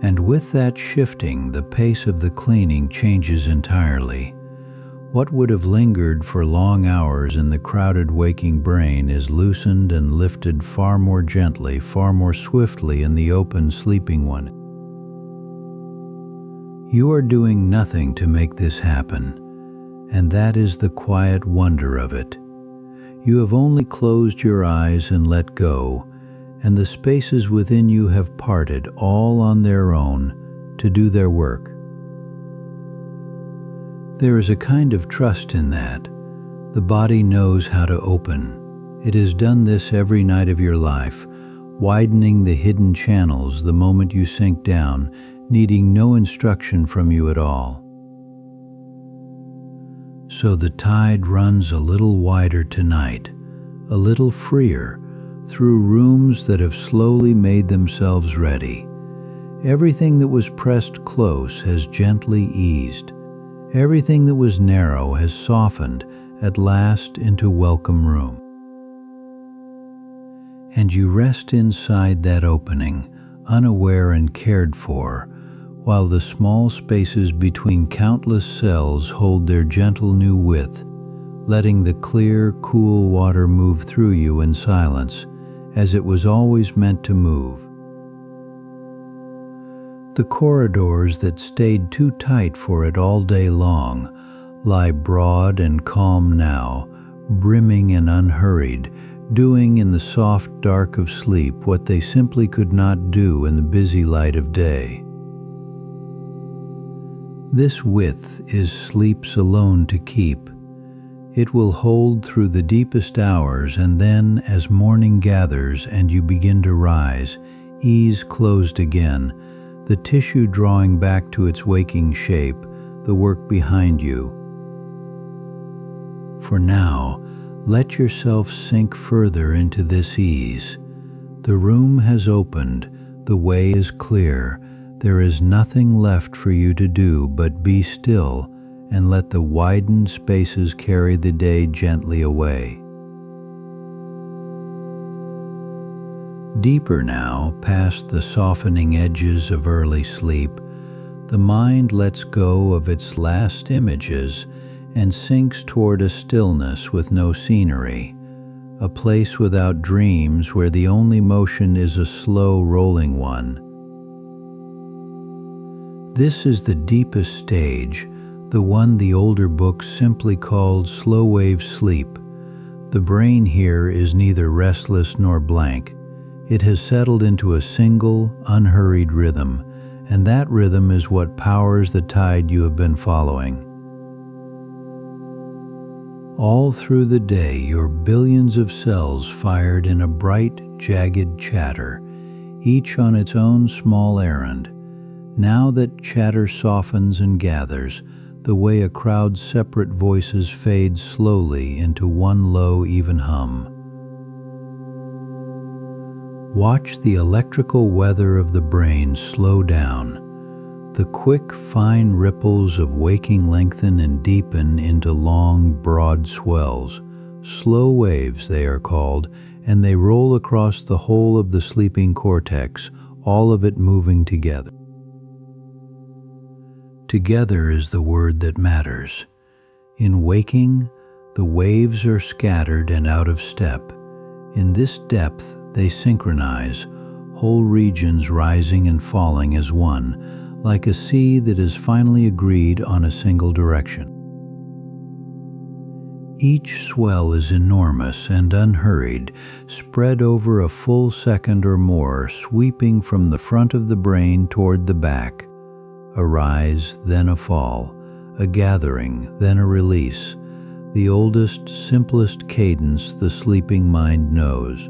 And with that shifting, the pace of the cleaning changes entirely. What would have lingered for long hours in the crowded waking brain is loosened and lifted far more gently, far more swiftly in the open sleeping one. You are doing nothing to make this happen, and that is the quiet wonder of it. You have only closed your eyes and let go, and the spaces within you have parted all on their own to do their work. There is a kind of trust in that. The body knows how to open. It has done this every night of your life, widening the hidden channels the moment you sink down, needing no instruction from you at all. So the tide runs a little wider tonight, a little freer, through rooms that have slowly made themselves ready. Everything that was pressed close has gently eased. Everything that was narrow has softened at last into welcome room. And you rest inside that opening, unaware and cared for, while the small spaces between countless cells hold their gentle new width, letting the clear, cool water move through you in silence, as it was always meant to move. The corridors that stayed too tight for it all day long lie broad and calm now, brimming and unhurried, doing in the soft dark of sleep what they simply could not do in the busy light of day. This width is sleep's alone to keep. It will hold through the deepest hours, and then, as morning gathers and you begin to rise, ease closed again, the tissue drawing back to its waking shape, the work behind you. For now, let yourself sink further into this ease. The room has opened, the way is clear, there is nothing left for you to do but be still and let the widened spaces carry the day gently away. Deeper now, past the softening edges of early sleep, the mind lets go of its last images and sinks toward a stillness with no scenery, a place without dreams where the only motion is a slow rolling one. This is the deepest stage, the one the older books simply called slow wave sleep. The brain here is neither restless nor blank. It has settled into a single, unhurried rhythm, and that rhythm is what powers the tide you have been following. All through the day, your billions of cells fired in a bright, jagged chatter, each on its own small errand. Now that chatter softens and gathers, the way a crowd's separate voices fade slowly into one low, even hum. Watch the electrical weather of the brain slow down. The quick, fine ripples of waking lengthen and deepen into long, broad swells. Slow waves, they are called, and they roll across the whole of the sleeping cortex, all of it moving together. Together is the word that matters. In waking, the waves are scattered and out of step. In this depth, they synchronize, whole regions rising and falling as one, like a sea that has finally agreed on a single direction. Each swell is enormous and unhurried, spread over a full second or more, sweeping from the front of the brain toward the back. A rise, then a fall, a gathering, then a release. The oldest, simplest cadence the sleeping mind knows.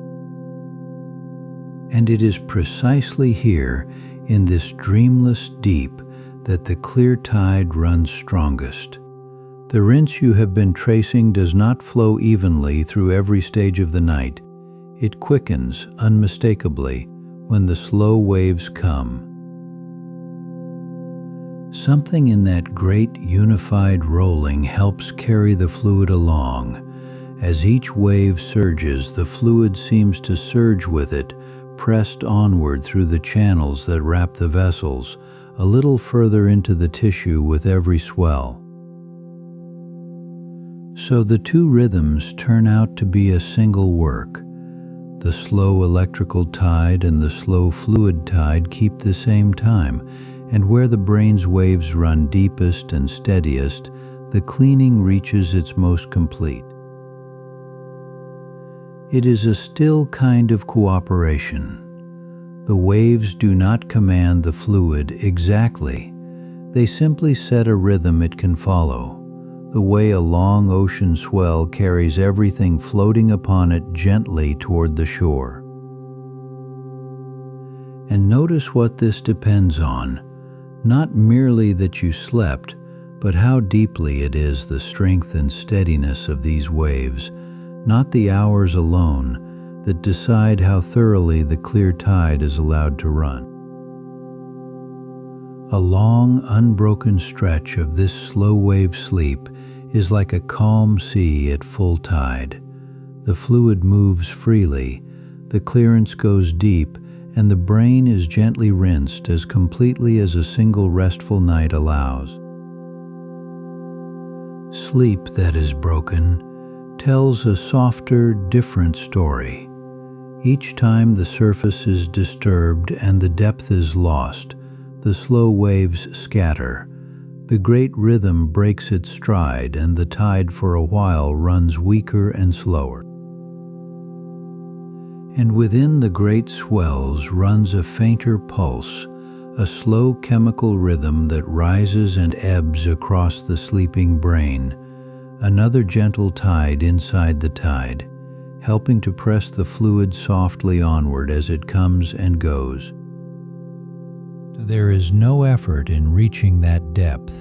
And it is precisely here, in this dreamless deep, that the clear tide runs strongest. The rinse you have been tracing does not flow evenly through every stage of the night. It quickens unmistakably when the slow waves come. Something in that great unified rolling helps carry the fluid along. As each wave surges, the fluid seems to surge with it, pressed onward through the channels that wrap the vessels, a little further into the tissue with every swell. So the two rhythms turn out to be a single work. The slow electrical tide and the slow fluid tide keep the same time, and where the brain's waves run deepest and steadiest, the cleaning reaches its most complete. It is a still kind of cooperation. The waves do not command the fluid exactly. They simply set a rhythm it can follow, the way a long ocean swell carries everything floating upon it gently toward the shore. And notice what this depends on, not merely that you slept, but how deeply it is the strength and steadiness of these waves, not the hours alone, that decide how thoroughly the clear tide is allowed to run. A long, unbroken stretch of this slow wave sleep is like a calm sea at full tide. The fluid moves freely, the clearance goes deep, and the brain is gently rinsed as completely as a single restful night allows. Sleep that is broken tells a softer, different story. Each time the surface is disturbed and the depth is lost, the slow waves scatter. The great rhythm breaks its stride, and the tide for a while runs weaker and slower. And within the great swells runs a fainter pulse, a slow chemical rhythm that rises and ebbs across the sleeping brain, another gentle tide inside the tide, helping to press the fluid softly onward as it comes and goes. There is no effort in reaching that depth.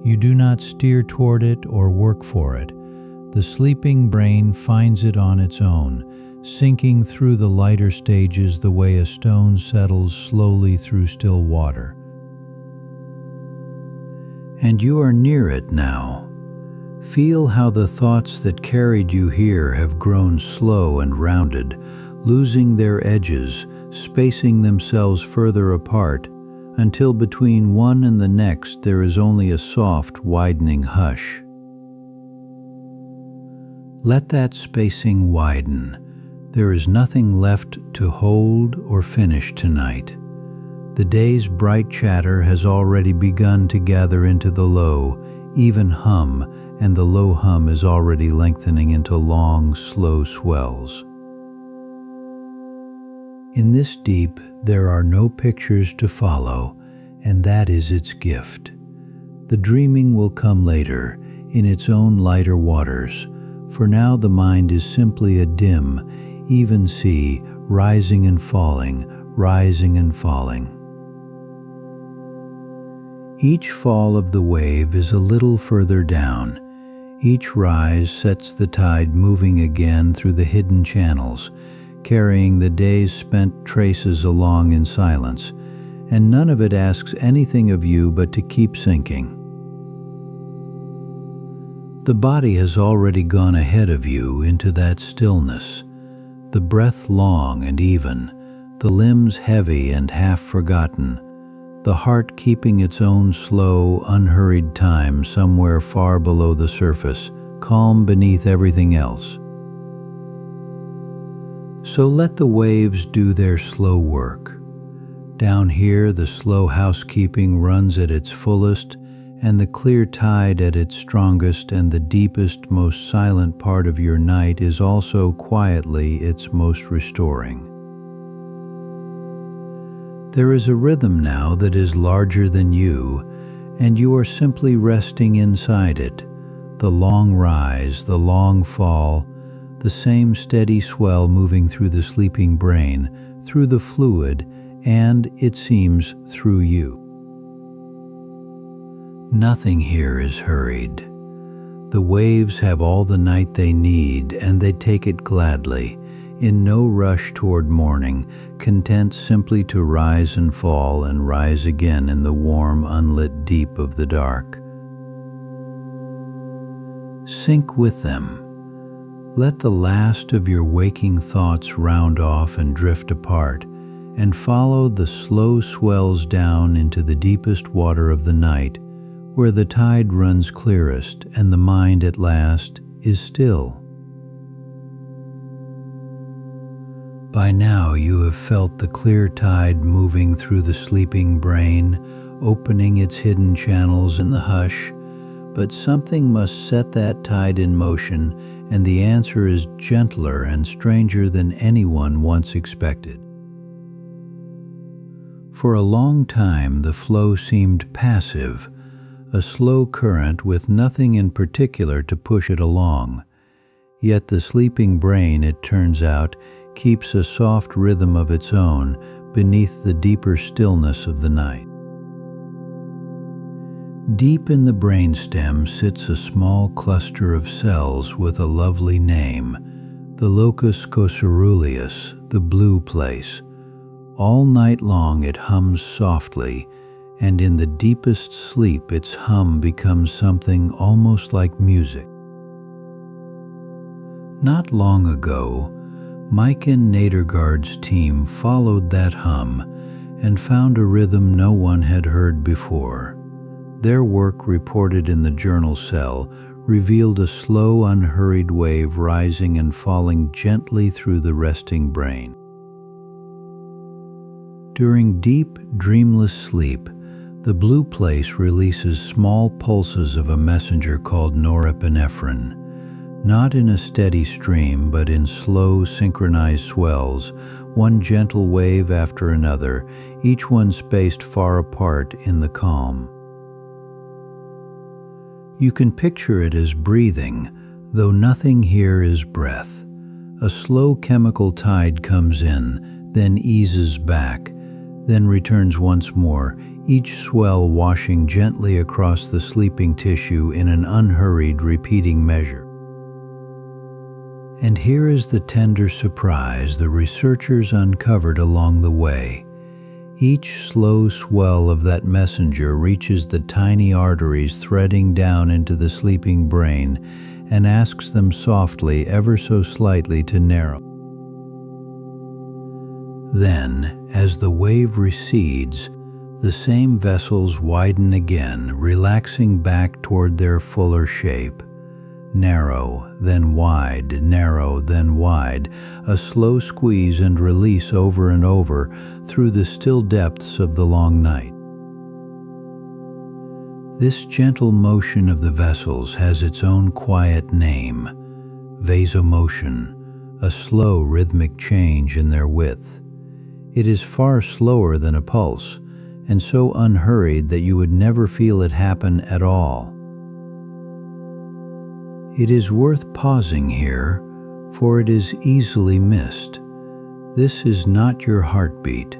You do not steer toward it or work for it. The sleeping brain finds it on its own, sinking through the lighter stages the way a stone settles slowly through still water. And you are near it now. Feel how the thoughts that carried you here have grown slow and rounded, losing their edges, spacing themselves further apart, until between one and the next there is only a soft, widening hush. Let that spacing widen. There is nothing left to hold or finish tonight. The day's bright chatter has already begun to gather into the low, even hum, and the low hum is already lengthening into long, slow swells. In this deep, there are no pictures to follow, and that is its gift. The dreaming will come later, in its own lighter waters. For now the mind is simply a dim, even sea, rising and falling, rising and falling. Each fall of the wave is a little further down. Each rise sets the tide moving again through the hidden channels, carrying the day's spent traces along in silence, and none of it asks anything of you but to keep sinking. The body has already gone ahead of you into that stillness, the breath long and even, the limbs heavy and half forgotten, the heart keeping its own slow, unhurried time somewhere far below the surface, calm beneath everything else. So let the waves do their slow work. Down here the slow housekeeping runs at its fullest, and the clear tide at its strongest and the deepest, most silent part of your night is also quietly its most restoring. There is a rhythm now that is larger than you, and you are simply resting inside it. The long rise, the long fall, the same steady swell moving through the sleeping brain, through the fluid, and, it seems, through you. Nothing here is hurried. The waves have all the night they need, and they take it gladly, in no rush toward morning, content simply to rise and fall and rise again in the warm, unlit deep of the dark. Sink with them. Let the last of your waking thoughts round off and drift apart, and follow the slow swells down into the deepest water of the night, where the tide runs clearest and the mind at last is still. By now you have felt the clear tide moving through the sleeping brain, opening its hidden channels in the hush, but something must set that tide in motion, and the answer is gentler and stranger than anyone once expected. For a long time the flow seemed passive, a slow current with nothing in particular to push it along. Yet the sleeping brain, it turns out, keeps a soft rhythm of its own beneath the deeper stillness of the night. Deep in the brainstem sits a small cluster of cells with a lovely name, the locus coeruleus, the blue place. All night long it hums softly, and in the deepest sleep its hum becomes something almost like music. Not long ago, Maiken Nadergaard's team followed that hum and found a rhythm no one had heard before. Their work, reported in the journal Cell, revealed a slow, unhurried wave rising and falling gently through the resting brain. During deep, dreamless sleep, the blue place releases small pulses of a messenger called norepinephrine, not in a steady stream but in slow, synchronized swells, one gentle wave after another, each one spaced far apart in the calm. You can picture it as breathing, though nothing here is breath. A slow chemical tide comes in, then eases back, then returns once more, each swell washing gently across the sleeping tissue in an unhurried, repeating measure. And here is the tender surprise the researchers uncovered along the way. Each slow swell of that messenger reaches the tiny arteries threading down into the sleeping brain and asks them softly, ever so slightly, to narrow. Then, as the wave recedes, the same vessels widen again, relaxing back toward their fuller shape. Narrow, then wide, narrow, then wide, a slow squeeze and release over and over through the still depths of the long night. This gentle motion of the vessels has its own quiet name, vasomotion, a slow rhythmic change in their width. It is far slower than a pulse, and so unhurried that you would never feel it happen at all. It is worth pausing here, for it is easily missed. This is not your heartbeat.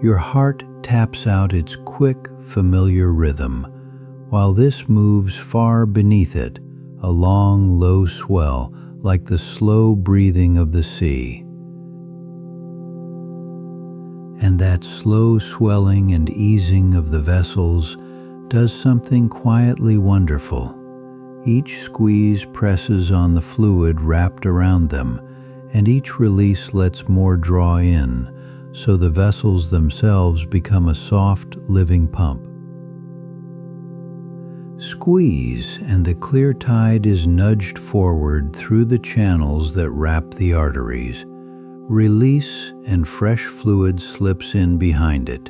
Your heart taps out its quick, familiar rhythm, while this moves far beneath it, a long, low swell, like the slow breathing of the sea. And that slow swelling and easing of the vessels does something quietly wonderful. Each squeeze presses on the fluid wrapped around them, and each release lets more draw in, so the vessels themselves become a soft, living pump. Squeeze, and the clear tide is nudged forward through the channels that wrap the arteries. Release, and fresh fluid slips in behind it.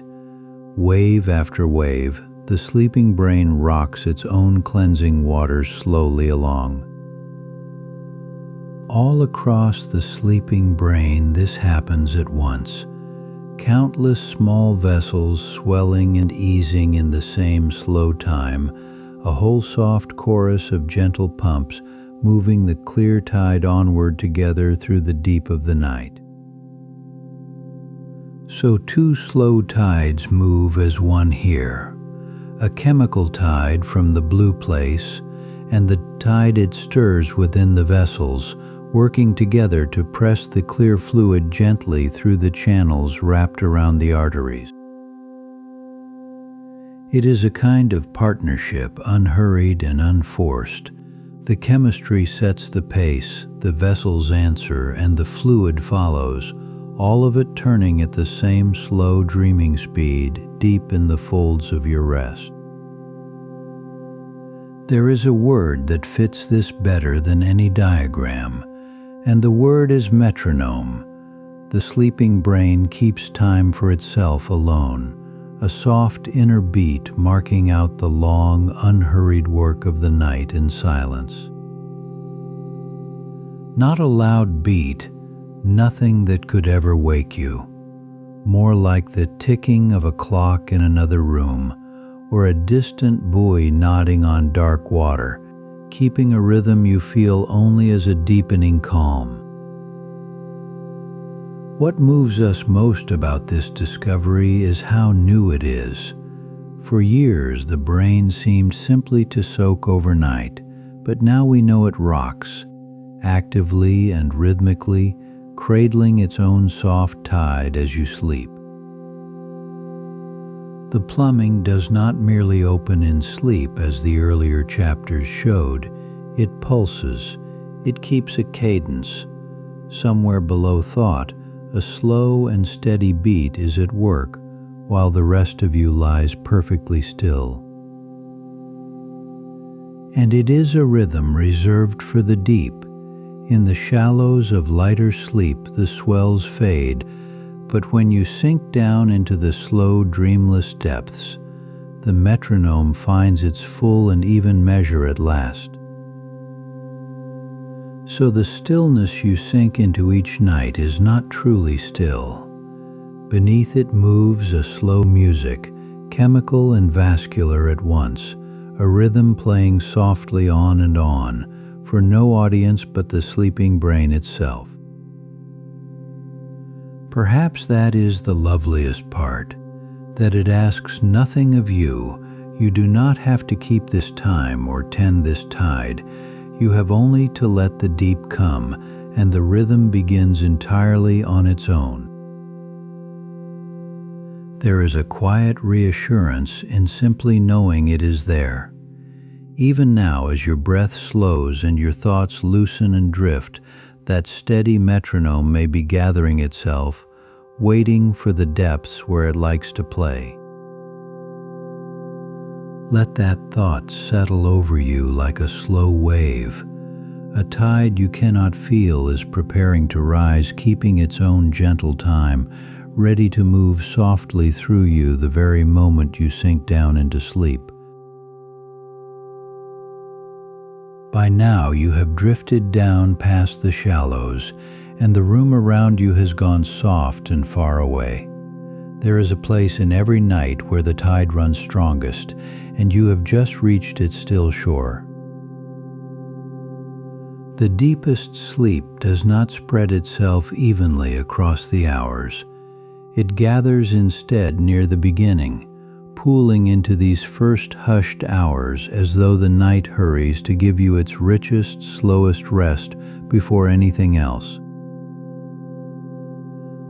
Wave after wave, the sleeping brain rocks its own cleansing waters slowly along. All across the sleeping brain this happens at once. Countless small vessels swelling and easing in the same slow time, a whole soft chorus of gentle pumps moving the clear tide onward together through the deep of the night. So two slow tides move as one here, a chemical tide from the blue place, and the tide it stirs within the vessels, working together to press the clear fluid gently through the channels wrapped around the arteries. It is a kind of partnership, unhurried and unforced. The chemistry sets the pace, the vessels answer, and the fluid follows, all of it turning at the same slow dreaming speed deep in the folds of your rest. There is a word that fits this better than any diagram, and the word is metronome. The sleeping brain keeps time for itself alone, a soft inner beat marking out the long, unhurried work of the night in silence. Not a loud beat, nothing that could ever wake you, more like the ticking of a clock in another room, or a distant buoy nodding on dark water, keeping a rhythm you feel only as a deepening calm. What moves us most about this discovery is how new it is. For years, the brain seemed simply to soak overnight, but now we know it rocks, actively and rhythmically, cradling its own soft tide as you sleep. The plumbing does not merely open in sleep as the earlier chapters showed. It pulses, it keeps a cadence. Somewhere below thought, a slow and steady beat is at work, while the rest of you lies perfectly still. And it is a rhythm reserved for the deep. In the shallows of lighter sleep the swells fade, but when you sink down into the slow, dreamless depths, the metronome finds its full and even measure at last. So the stillness you sink into each night is not truly still. Beneath it moves a slow music, chemical and vascular at once, a rhythm playing softly on and on, for no audience but the sleeping brain itself. Perhaps that is the loveliest part, that it asks nothing of you. You do not have to keep this time or tend this tide. You have only to let the deep come, and the rhythm begins entirely on its own. There is a quiet reassurance in simply knowing it is there. Even now, as your breath slows and your thoughts loosen and drift, that steady metronome may be gathering itself, waiting for the depths where it likes to play. Let that thought settle over you like a slow wave. A tide you cannot feel is preparing to rise, keeping its own gentle time, ready to move softly through you the very moment you sink down into sleep. By now you have drifted down past the shallows, and the room around you has gone soft and far away. There is a place in every night where the tide runs strongest, and you have just reached its still shore. The deepest sleep does not spread itself evenly across the hours. It gathers instead near the beginning, pooling into these first hushed hours as though the night hurries to give you its richest, slowest rest before anything else.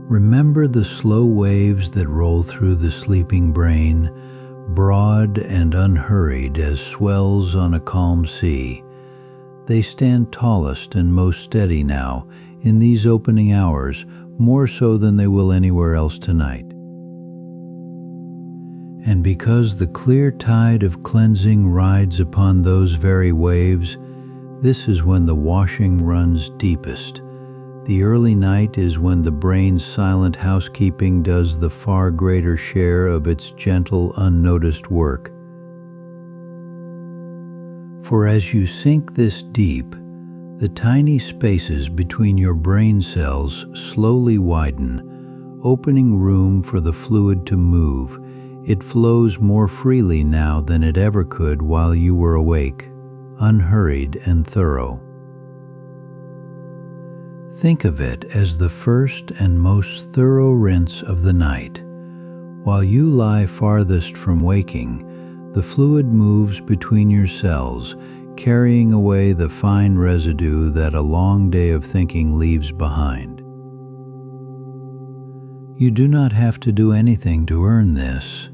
Remember the slow waves that roll through the sleeping brain, broad and unhurried as swells on a calm sea. They stand tallest and most steady now, in these opening hours, more so than they will anywhere else tonight. And because the clear tide of cleansing rides upon those very waves, this is when the washing runs deepest. The early night is when the brain's silent housekeeping does the far greater share of its gentle, unnoticed work. For as you sink this deep, the tiny spaces between your brain cells slowly widen, opening room for the fluid to move. It flows more freely now than it ever could while you were awake, unhurried and thorough. Think of it as the first and most thorough rinse of the night. While you lie farthest from waking, the fluid moves between your cells, carrying away the fine residue that a long day of thinking leaves behind. You do not have to do anything to earn this.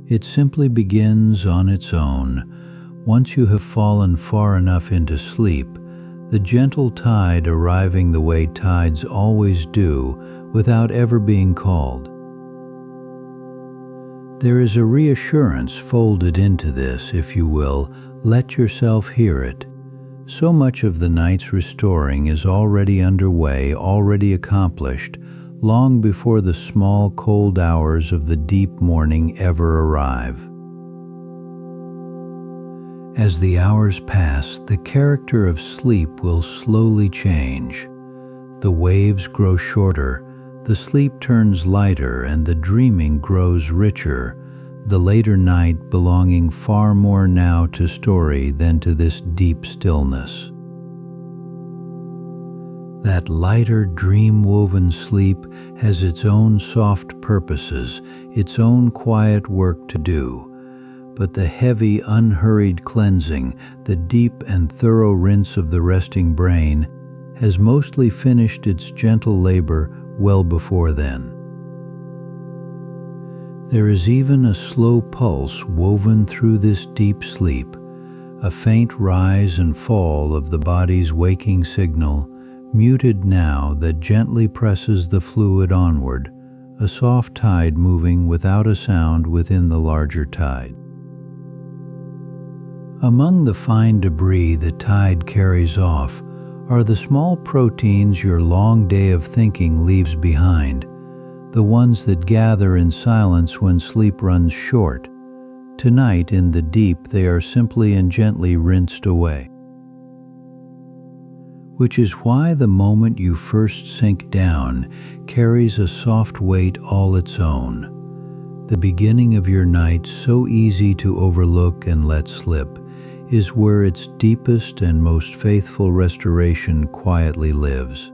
It simply begins on its own. Once you have fallen far enough into sleep, the gentle tide arriving the way tides always do, without ever being called. There is a reassurance folded into this, if you will, let yourself hear it. So much of the night's restoring is already underway, already accomplished, long before the small cold hours of the deep morning ever arrive. As the hours pass, the character of sleep will slowly change. The waves grow shorter, the sleep turns lighter, and the dreaming grows richer, the later night belonging far more now to story than to this deep stillness. That lighter dream-woven sleep has its own soft purposes, its own quiet work to do. But the heavy, unhurried cleansing, the deep and thorough rinse of the resting brain, has mostly finished its gentle labor well before then. There is even a slow pulse woven through this deep sleep, a faint rise and fall of the body's waking signal, muted now, that gently presses the fluid onward, a soft tide moving without a sound within the larger tide. Among the fine debris the tide carries off are the small proteins your long day of thinking leaves behind, the ones that gather in silence when sleep runs short. Tonight in the deep they are simply and gently rinsed away. Which is why the moment you first sink down carries a soft weight all its own. The beginning of your night, so easy to overlook and let slip, is where its deepest and most faithful restoration quietly lives.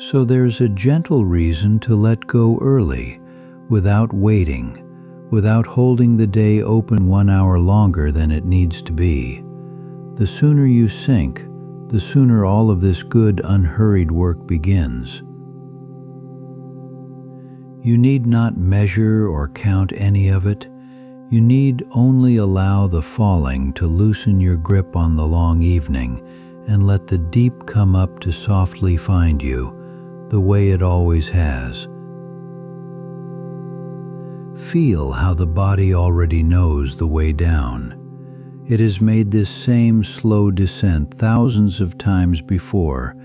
So there's a gentle reason to let go early, without waiting, without holding the day open 1 hour longer than it needs to be. The sooner you sink, the sooner all of this good unhurried work begins. You need not measure or count any of it. You need only allow the falling to loosen your grip on the long evening and let the deep come up to softly find you, the way it always has. Feel how the body already knows the way down. It has made this same slow descent thousands of times before,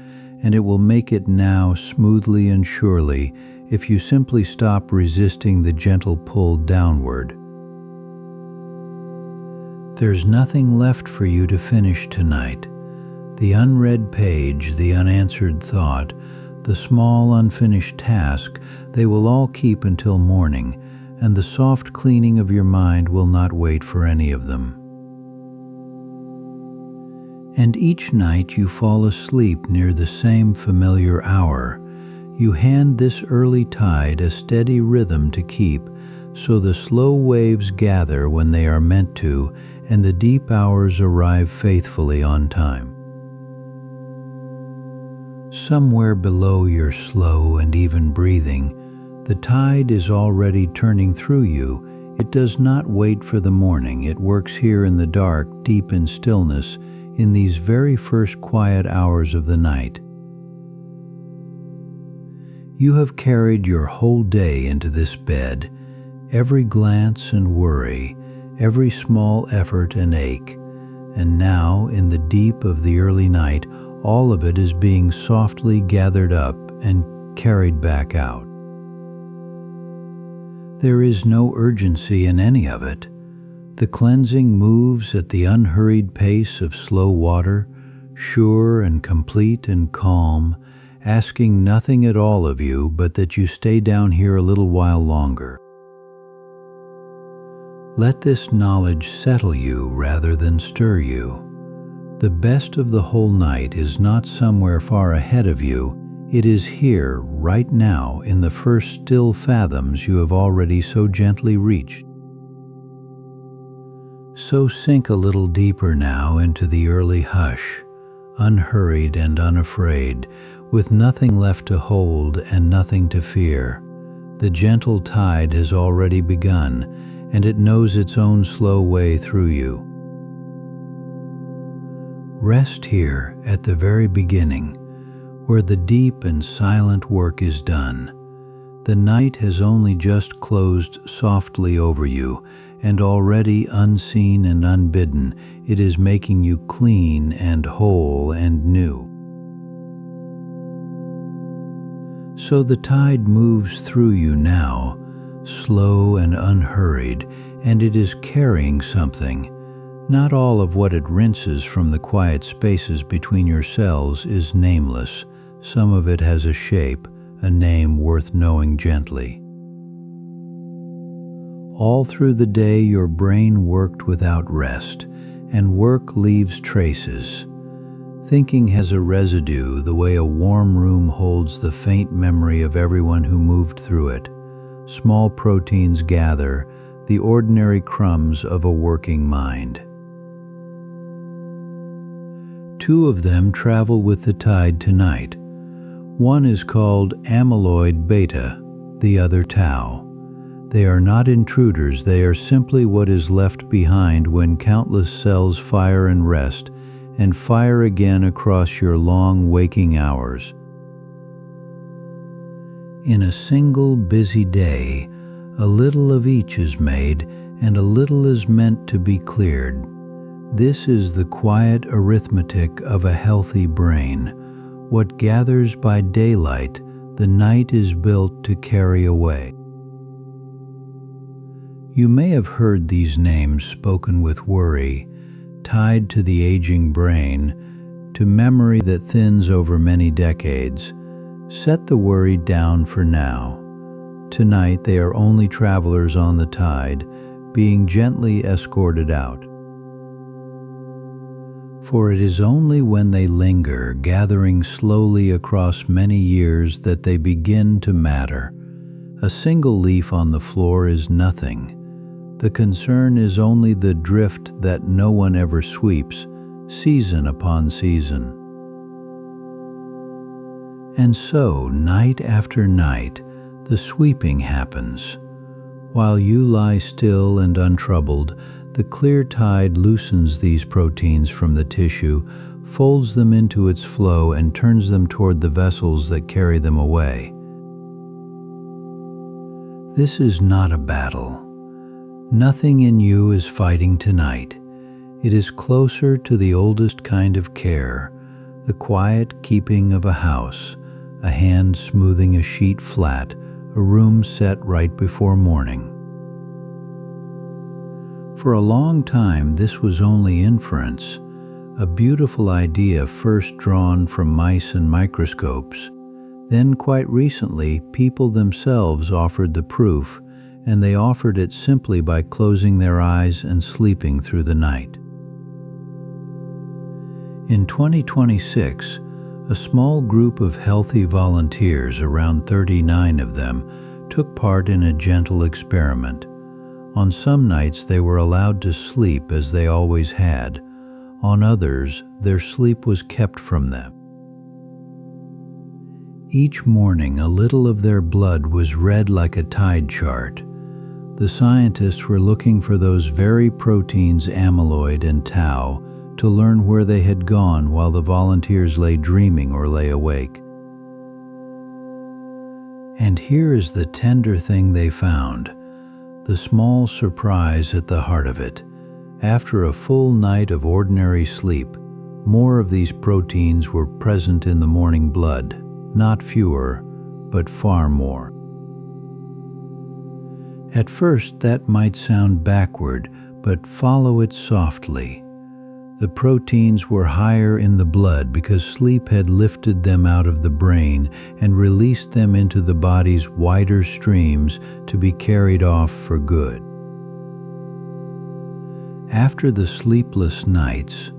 and it will make it now smoothly and surely if you simply stop resisting the gentle pull downward. There's nothing left for you to finish tonight. The unread page, the unanswered thought, the small unfinished task, they will all keep until morning, and the soft cleaning of your mind will not wait for any of them. And each night you fall asleep near the same familiar hour. You hand this early tide a steady rhythm to keep, so the slow waves gather when they are meant to, and the deep hours arrive faithfully on time. Somewhere below your slow and even breathing, the tide is already turning through you. It does not wait for the morning. It works here in the dark, deep in stillness, in these very first quiet hours of the night. You have carried your whole day into this bed, every glance and worry, every small effort and ache, and now, in the deep of the early night, all of it is being softly gathered up and carried back out. There is no urgency in any of it. The cleansing moves at the unhurried pace of slow water, sure and complete and calm, asking nothing at all of you but that you stay down here a little while longer. Let this knowledge settle you rather than stir you. The best of the whole night is not somewhere far ahead of you, it is here, right now, in the first still fathoms you have already so gently reached. So sink a little deeper now into the early hush, unhurried and unafraid, with nothing left to hold and nothing to fear. The gentle tide has already begun, and it knows its own slow way through you. Rest here at the very beginning, where the deep and silent work is done. The night has only just closed softly over you, and already unseen and unbidden, it is making you clean and whole and new. So the tide moves through you now, slow and unhurried, and it is carrying something. Not all of what it rinses from the quiet spaces between your cells is nameless. Some of it has a shape, a name worth knowing gently. All through the day your brain worked without rest, and work leaves traces. Thinking has a residue the way a warm room holds the faint memory of everyone who moved through it. Small proteins gather, the ordinary crumbs of a working mind. Two of them travel with the tide tonight. One is called amyloid beta, the other tau. They are not intruders, they are simply what is left behind when countless cells fire and rest, and fire again across your long waking hours. In a single busy day, a little of each is made, and a little is meant to be cleared. This is the quiet arithmetic of a healthy brain. What gathers by daylight, the night is built to carry away. You may have heard these names spoken with worry, tied to the aging brain, to memory that thins over many decades. Set the worry down for now. Tonight they are only travelers on the tide, being gently escorted out. For it is only when they linger, gathering slowly across many years, that they begin to matter. A single leaf on the floor is nothing. The concern is only the drift that no one ever sweeps, season upon season. And so, night after night, the sweeping happens. While you lie still and untroubled, the clear tide loosens these proteins from the tissue, folds them into its flow, and turns them toward the vessels that carry them away. This is not a battle. Nothing in you is fighting tonight. It is closer to the oldest kind of care, the quiet keeping of a house, a hand smoothing a sheet flat, a room set right before morning. For a long time this was only inference, a beautiful idea first drawn from mice and microscopes. Then quite recently people themselves offered the proof, and they offered it simply by closing their eyes and sleeping through the night. In 2026, a small group of healthy volunteers, around 39 of them, took part in a gentle experiment. On some nights they were allowed to sleep as they always had. On others, their sleep was kept from them. Each morning a little of their blood was read like a tide chart. The scientists were looking for those very proteins, amyloid and tau, to learn where they had gone while the volunteers lay dreaming or lay awake. And here is the tender thing they found, the small surprise at the heart of it. After a full night of ordinary sleep, more of these proteins were present in the morning blood, not fewer, but far more. At first that might sound backward, but follow it softly. The proteins were higher in the blood because sleep had lifted them out of the brain and released them into the body's wider streams to be carried off for good. After the sleepless nights,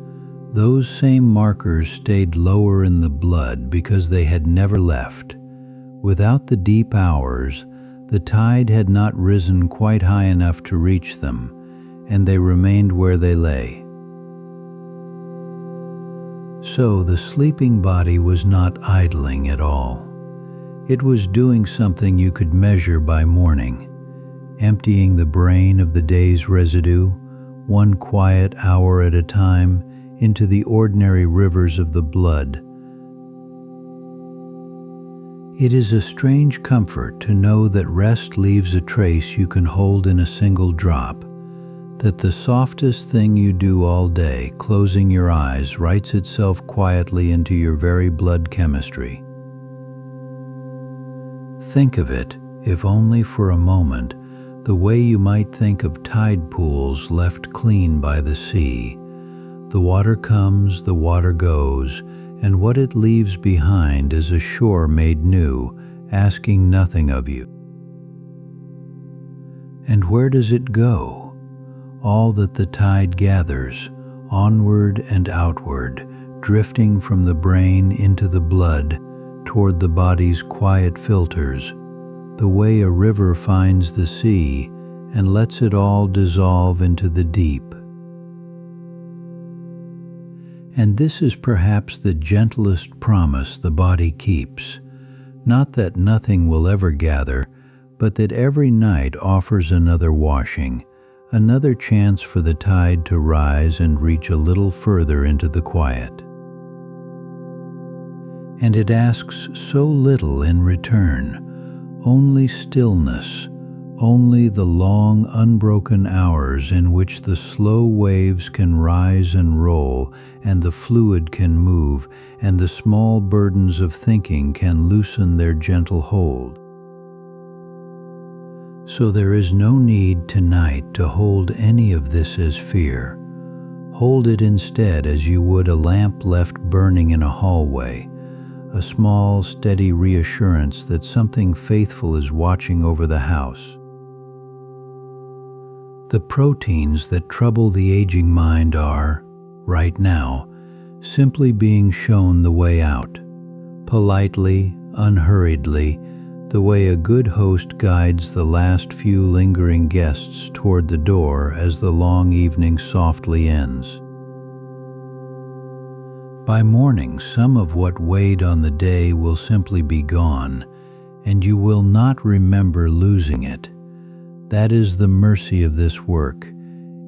those same markers stayed lower in the blood because they had never left. Without the deep hours, the tide had not risen quite high enough to reach them, and they remained where they lay. So the sleeping body was not idling at all. It was doing something you could measure by morning, emptying the brain of the day's residue, one quiet hour at a time, into the ordinary rivers of the blood. It is a strange comfort to know that rest leaves a trace you can hold in a single drop, that the softest thing you do all day, closing your eyes, writes itself quietly into your very blood chemistry. Think of it, if only for a moment, the way you might think of tide pools left clean by the sea. The water comes, the water goes, and what it leaves behind is a shore made new, asking nothing of you. And where does it go? All that the tide gathers, onward and outward, drifting from the brain into the blood, toward the body's quiet filters, the way a river finds the sea and lets it all dissolve into the deep. And this is perhaps the gentlest promise the body keeps, not that nothing will ever gather, but that every night offers another washing, another chance for the tide to rise and reach a little further into the quiet. And it asks so little in return, only stillness, only the long unbroken hours in which the slow waves can rise and roll, and the fluid can move, and the small burdens of thinking can loosen their gentle hold. So there is no need tonight to hold any of this as fear. Hold it instead as you would a lamp left burning in a hallway, a small, steady reassurance that something faithful is watching over the house. The proteins that trouble the aging mind are, right now, simply being shown the way out, politely, unhurriedly, the way a good host guides the last few lingering guests toward the door as the long evening softly ends. By morning, some of what weighed on the day will simply be gone, and you will not remember losing it. That is the mercy of this work.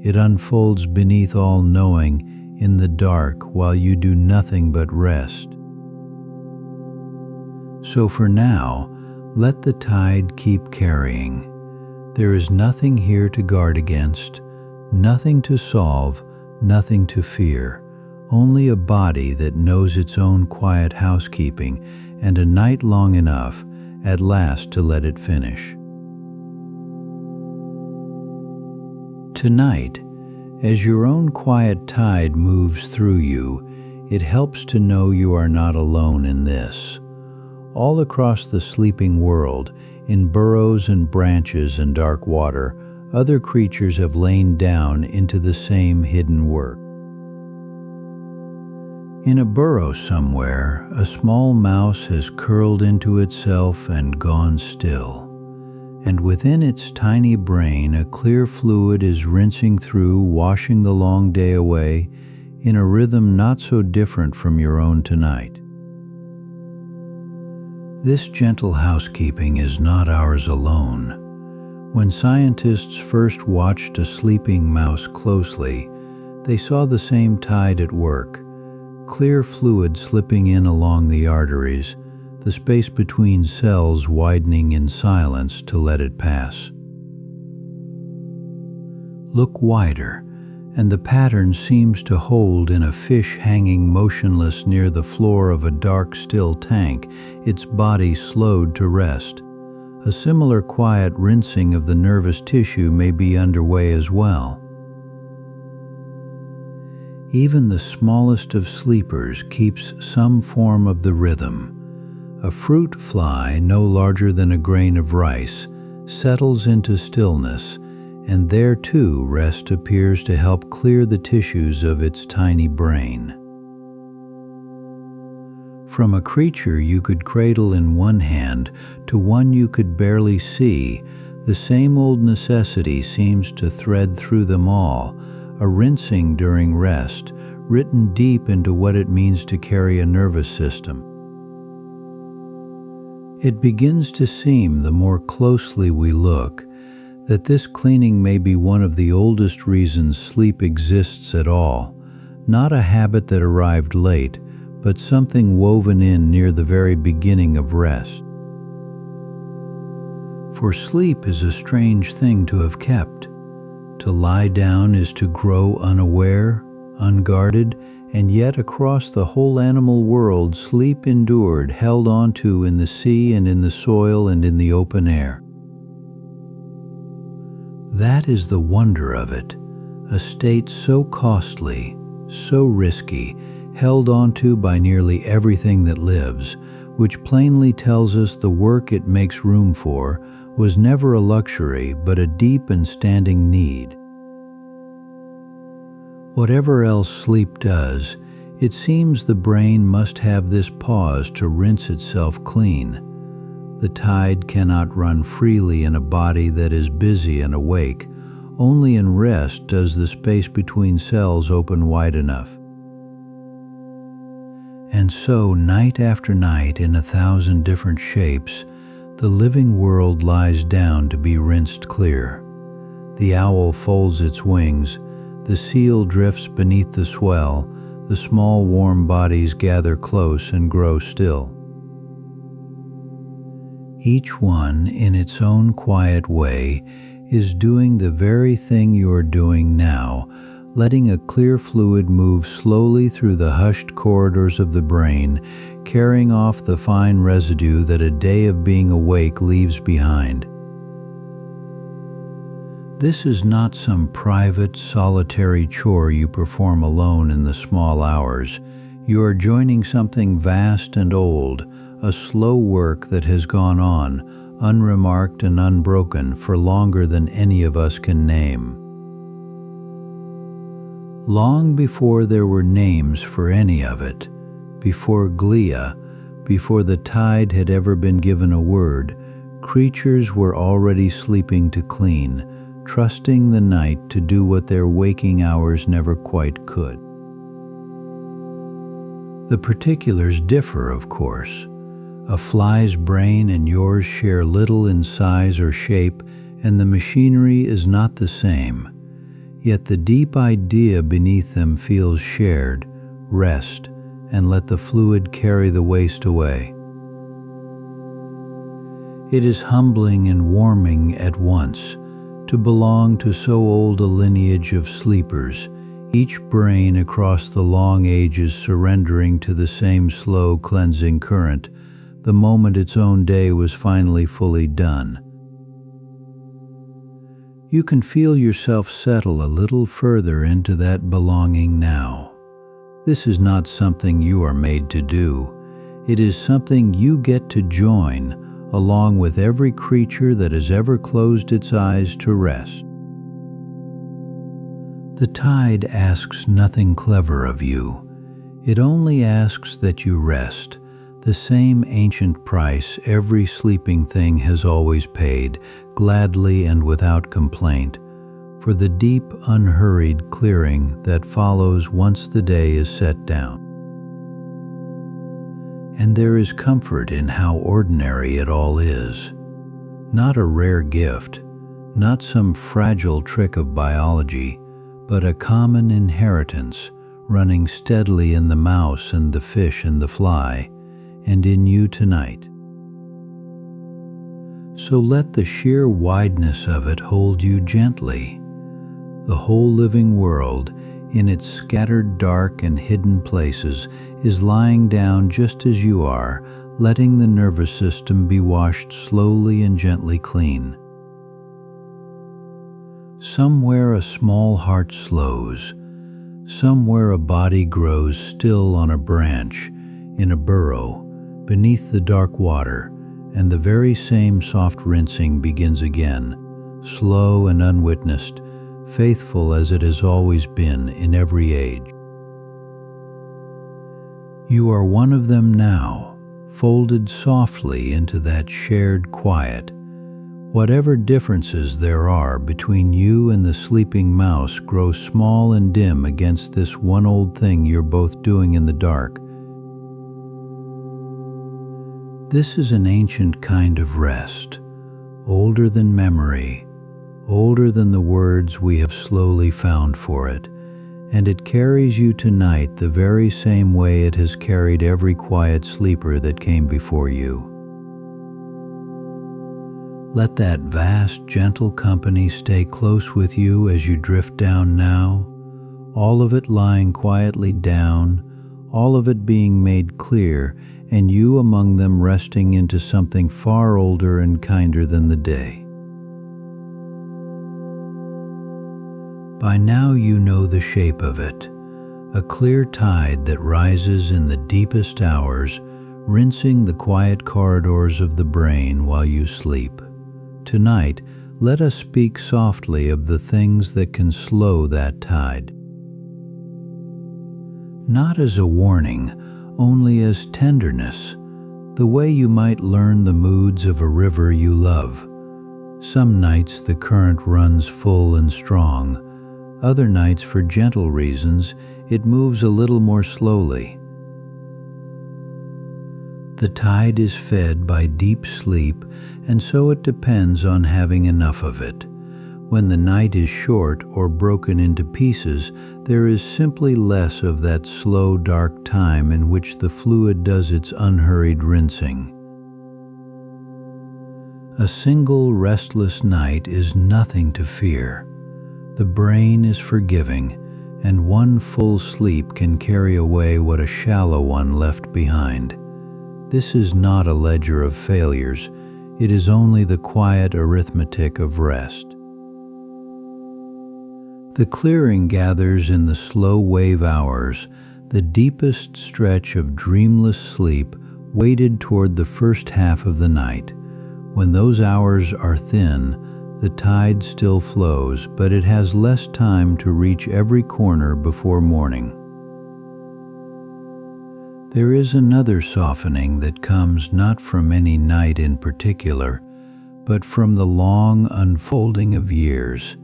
It unfolds beneath all knowing, in the dark, while you do nothing but rest. So for now, let the tide keep carrying. There is nothing here to guard against, nothing to solve, nothing to fear, only a body that knows its own quiet housekeeping, and a night long enough, at last, to let it finish. Tonight, as your own quiet tide moves through you, it helps to know you are not alone in this. All across the sleeping world, in burrows and branches and dark water, other creatures have lain down into the same hidden work. In a burrow somewhere, a small mouse has curled into itself and gone still. And within its tiny brain, a clear fluid is rinsing through, washing the long day away, in a rhythm not so different from your own tonight. This gentle housekeeping is not ours alone. When scientists first watched a sleeping mouse closely, they saw the same tide at work, clear fluid slipping in along the arteries, the space between cells widening in silence to let it pass. Look wider, and the pattern seems to hold in a fish hanging motionless near the floor of a dark, still tank, its body slowed to rest. A similar quiet rinsing of the nervous tissue may be underway as well. Even the smallest of sleepers keeps some form of the rhythm. A fruit fly no larger than a grain of rice settles into stillness, and there too rest appears to help clear the tissues of its tiny brain. From a creature you could cradle in one hand to one you could barely see, the same old necessity seems to thread through them all, a rinsing during rest, written deep into what it means to carry a nervous system. It begins to seem, the more closely we look, that this cleaning may be one of the oldest reasons sleep exists at all, not a habit that arrived late, but something woven in near the very beginning of rest. For sleep is a strange thing to have kept. To lie down is to grow unaware, unguarded, and yet across the whole animal world sleep endured, held onto in the sea and in the soil and in the open air. That is the wonder of it, a state so costly, so risky, held onto by nearly everything that lives, which plainly tells us the work it makes room for was never a luxury but a deep and standing need. Whatever else sleep does, it seems the brain must have this pause to rinse itself clean. The tide cannot run freely in a body that is busy and awake. Only in rest does the space between cells open wide enough. And so, night after night, in 1,000 different shapes, the living world lies down to be rinsed clear. The owl folds its wings, the seal drifts beneath the swell, the small warm bodies gather close and grow still. Each one, in its own quiet way, is doing the very thing you are doing now, letting a clear fluid move slowly through the hushed corridors of the brain, carrying off the fine residue that a day of being awake leaves behind. This is not some private, solitary chore you perform alone in the small hours. You are joining something vast and old, a slow work that has gone on, unremarked and unbroken, for longer than any of us can name. Long before there were names for any of it, before glia, before the tide had ever been given a word, creatures were already sleeping to clean, trusting the night to do what their waking hours never quite could. The particulars differ, of course. A fly's brain and yours share little in size or shape, and the machinery is not the same. Yet the deep idea beneath them feels shared. Rest, and let the fluid carry the waste away. It is humbling and warming at once to belong to so old a lineage of sleepers, each brain across the long ages surrendering to the same slow cleansing current, the moment its own day was finally fully done. You can feel yourself settle a little further into that belonging now. This is not something you are made to do. It is something you get to join, along with every creature that has ever closed its eyes to rest. The tide asks nothing clever of you. It only asks that you rest, the same ancient price every sleeping thing has always paid, gladly and without complaint, for the deep, unhurried clearing that follows once the day is set down. And there is comfort in how ordinary it all is. Not a rare gift, not some fragile trick of biology, but a common inheritance running steadily in the mouse and the fish and the fly, and in you tonight. So let the sheer wideness of it hold you gently. The whole living world, in its scattered dark and hidden places, is lying down just as you are, letting the nervous system be washed slowly and gently clean. Somewhere a small heart slows. Somewhere a body grows still on a branch, in a burrow, beneath the dark water, and the very same soft rinsing begins again, slow and unwitnessed, faithful as it has always been in every age. You are one of them now, folded softly into that shared quiet. Whatever differences there are between you and the sleeping mouse grow small and dim against this one old thing you're both doing in the dark. This is an ancient kind of rest, older than memory, older than the words we have slowly found for it, and it carries you tonight the very same way it has carried every quiet sleeper that came before you. Let that vast, gentle company stay close with you as you drift down now, all of it lying quietly down, all of it being made clear, and you among them resting into something far older and kinder than the day. By now you know the shape of it, a clear tide that rises in the deepest hours, rinsing the quiet corridors of the brain while you sleep. Tonight, let us speak softly of the things that can slow that tide. Not as a warning, only as tenderness, the way you might learn the moods of a river you love. Some nights the current runs full and strong. Other nights, for gentle reasons, it moves a little more slowly. The tide is fed by deep sleep, and so it depends on having enough of it. When the night is short or broken into pieces, there is simply less of that slow, dark time in which the fluid does its unhurried rinsing. A single restless night is nothing to fear. The brain is forgiving, and one full sleep can carry away what a shallow one left behind. This is not a ledger of failures, it is only the quiet arithmetic of rest. The clearing gathers in the slow wave hours, the deepest stretch of dreamless sleep weighted toward the first half of the night. When those hours are thin, the tide still flows, but it has less time to reach every corner before morning. There is another softening that comes not from any night in particular, but from the long unfolding of years.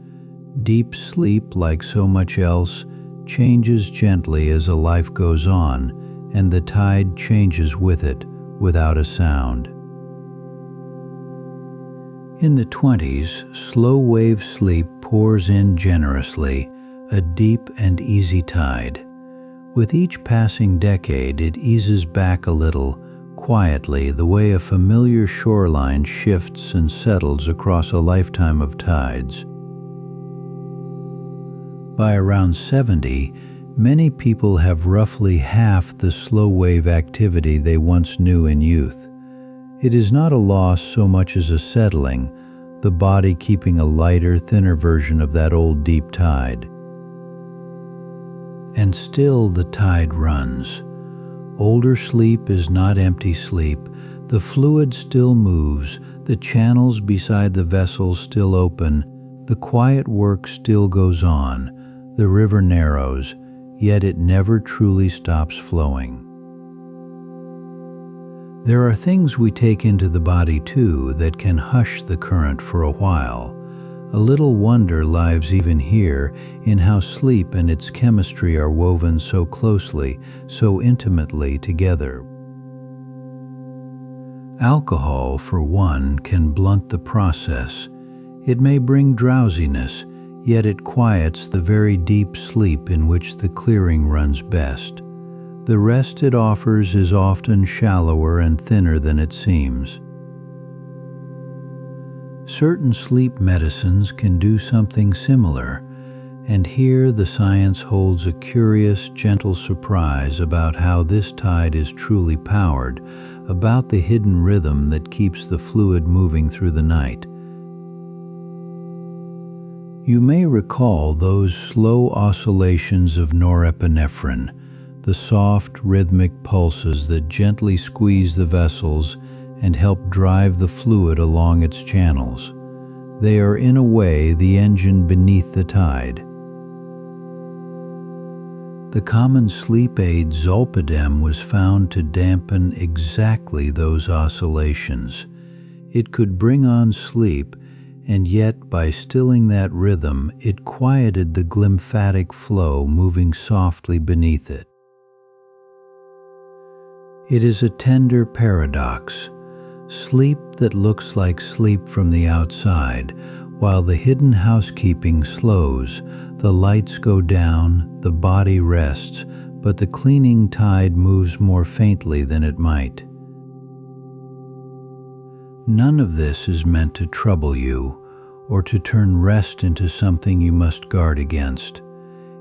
Deep sleep, like so much else, changes gently as a life goes on, and the tide changes with it, without a sound. In the 20s, slow wave sleep pours in generously, a deep and easy tide. With each passing decade, it eases back a little, quietly, the way a familiar shoreline shifts and settles across a lifetime of tides. By around 70, many people have roughly half the slow wave activity they once knew in youth. It is not a loss so much as a settling, the body keeping a lighter, thinner version of that old deep tide. And still the tide runs. Older sleep is not empty sleep. The fluid still moves, the channels beside the vessels still open, the quiet work still goes on, the river narrows, yet it never truly stops flowing. There are things we take into the body too that can hush the current for a while. A little wonder lies even here in how sleep and its chemistry are woven so closely, so intimately together. Alcohol, for one, can blunt the process. It may bring drowsiness, yet it quiets the very deep sleep in which the clearing runs best. The rest it offers is often shallower and thinner than it seems. Certain sleep medicines can do something similar, and here the science holds a curious, gentle surprise about how this tide is truly powered, about the hidden rhythm that keeps the fluid moving through the night. You may recall those slow oscillations of norepinephrine, the soft rhythmic pulses that gently squeeze the vessels and help drive the fluid along its channels. They are in a way the engine beneath the tide. The common sleep aid zolpidem was found to dampen exactly those oscillations. It could bring on sleep, and yet by stilling that rhythm, it quieted the glymphatic flow moving softly beneath it. It is a tender paradox. Sleep that looks like sleep from the outside, while the hidden housekeeping slows, the lights go down, the body rests, but the cleaning tide moves more faintly than it might. None of this is meant to trouble you, or to turn rest into something you must guard against.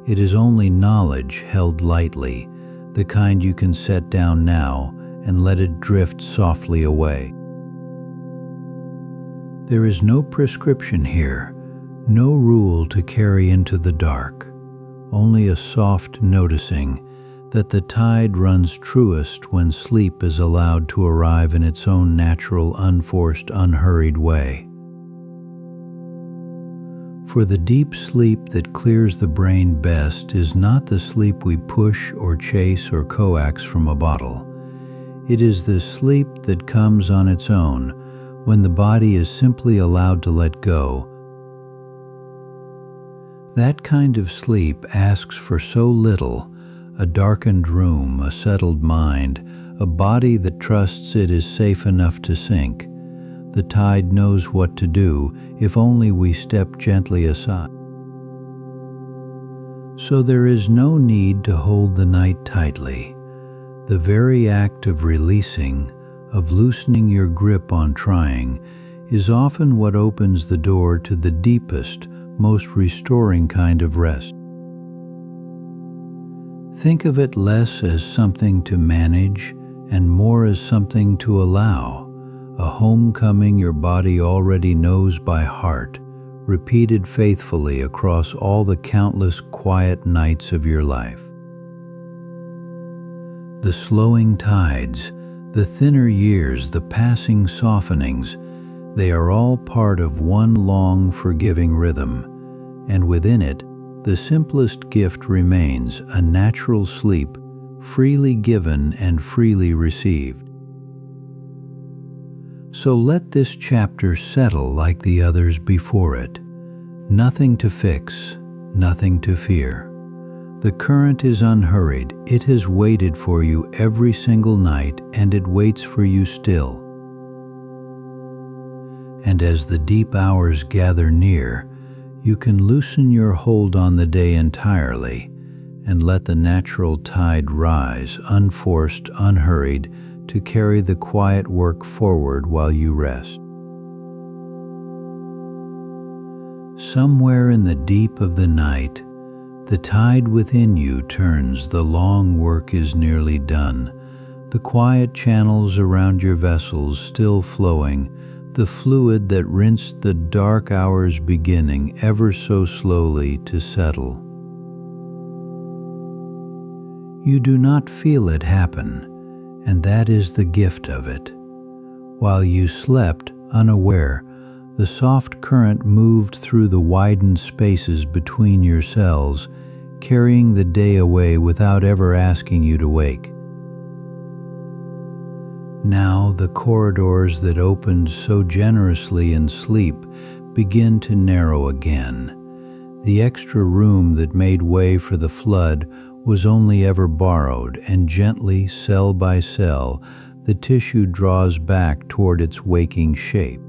It is only knowledge held lightly, the kind you can set down now and let it drift softly away. There is no prescription here, no rule to carry into the dark, only a soft noticing that the tide runs truest when sleep is allowed to arrive in its own natural, unforced, unhurried way. For the deep sleep that clears the brain best is not the sleep we push or chase or coax from a bottle. It is the sleep that comes on its own, when the body is simply allowed to let go. That kind of sleep asks for so little: a darkened room, a settled mind, a body that trusts it is safe enough to sink. The tide knows what to do if only we step gently aside. So there is no need to hold the night tightly. The very act of releasing, of loosening your grip on trying, is often what opens the door to the deepest, most restoring kind of rest. Think of it less as something to manage and more as something to allow, a homecoming your body already knows by heart, repeated faithfully across all the countless quiet nights of your life. The slowing tides, the thinner years, the passing softenings, they are all part of one long, forgiving rhythm, and within it, the simplest gift remains: a natural sleep, freely given and freely received. So let this chapter settle like the others before it. Nothing to fix, nothing to fear. The current is unhurried. It has waited for you every single night, and it waits for you still. And as the deep hours gather near, you can loosen your hold on the day entirely and let the natural tide rise, unforced, unhurried, to carry the quiet work forward while you rest. Somewhere in the deep of the night, the tide within you turns. The long work is nearly done. The quiet channels around your vessels still flowing, the fluid that rinsed the dark hours beginning ever so slowly to settle. You do not feel it happen, and that is the gift of it. While you slept, unaware, the soft current moved through the widened spaces between your cells, carrying the day away without ever asking you to wake. Now the corridors that opened so generously in sleep begin to narrow again. The extra room that made way for the flood was only ever borrowed, and gently, cell by cell, the tissue draws back toward its waking shape.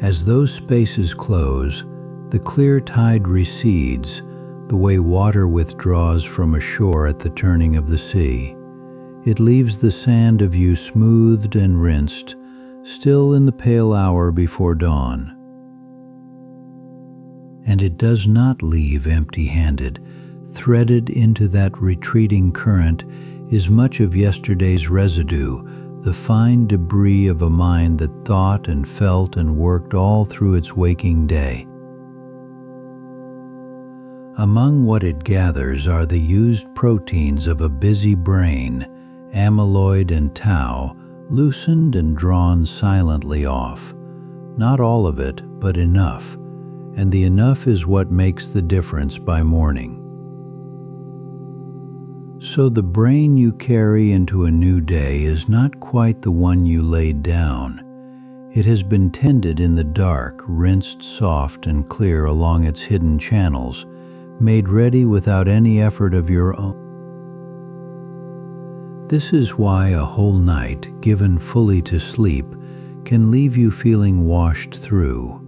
As those spaces close, the clear tide recedes, the way water withdraws from a shore at the turning of the sea. It leaves the sand of you smoothed and rinsed, still in the pale hour before dawn. And it does not leave empty-handed. Threaded into that retreating current is much of yesterday's residue, the fine debris of a mind that thought and felt and worked all through its waking day. Among what it gathers are the used proteins of a busy brain, amyloid and tau, loosened and drawn silently off. Not all of it, but enough, and the enough is what makes the difference by morning. So the brain you carry into a new day is not quite the one you laid down. It has been tended in the dark, rinsed soft and clear along its hidden channels, made ready without any effort of your own. This is why a whole night, given fully to sleep, can leave you feeling washed through.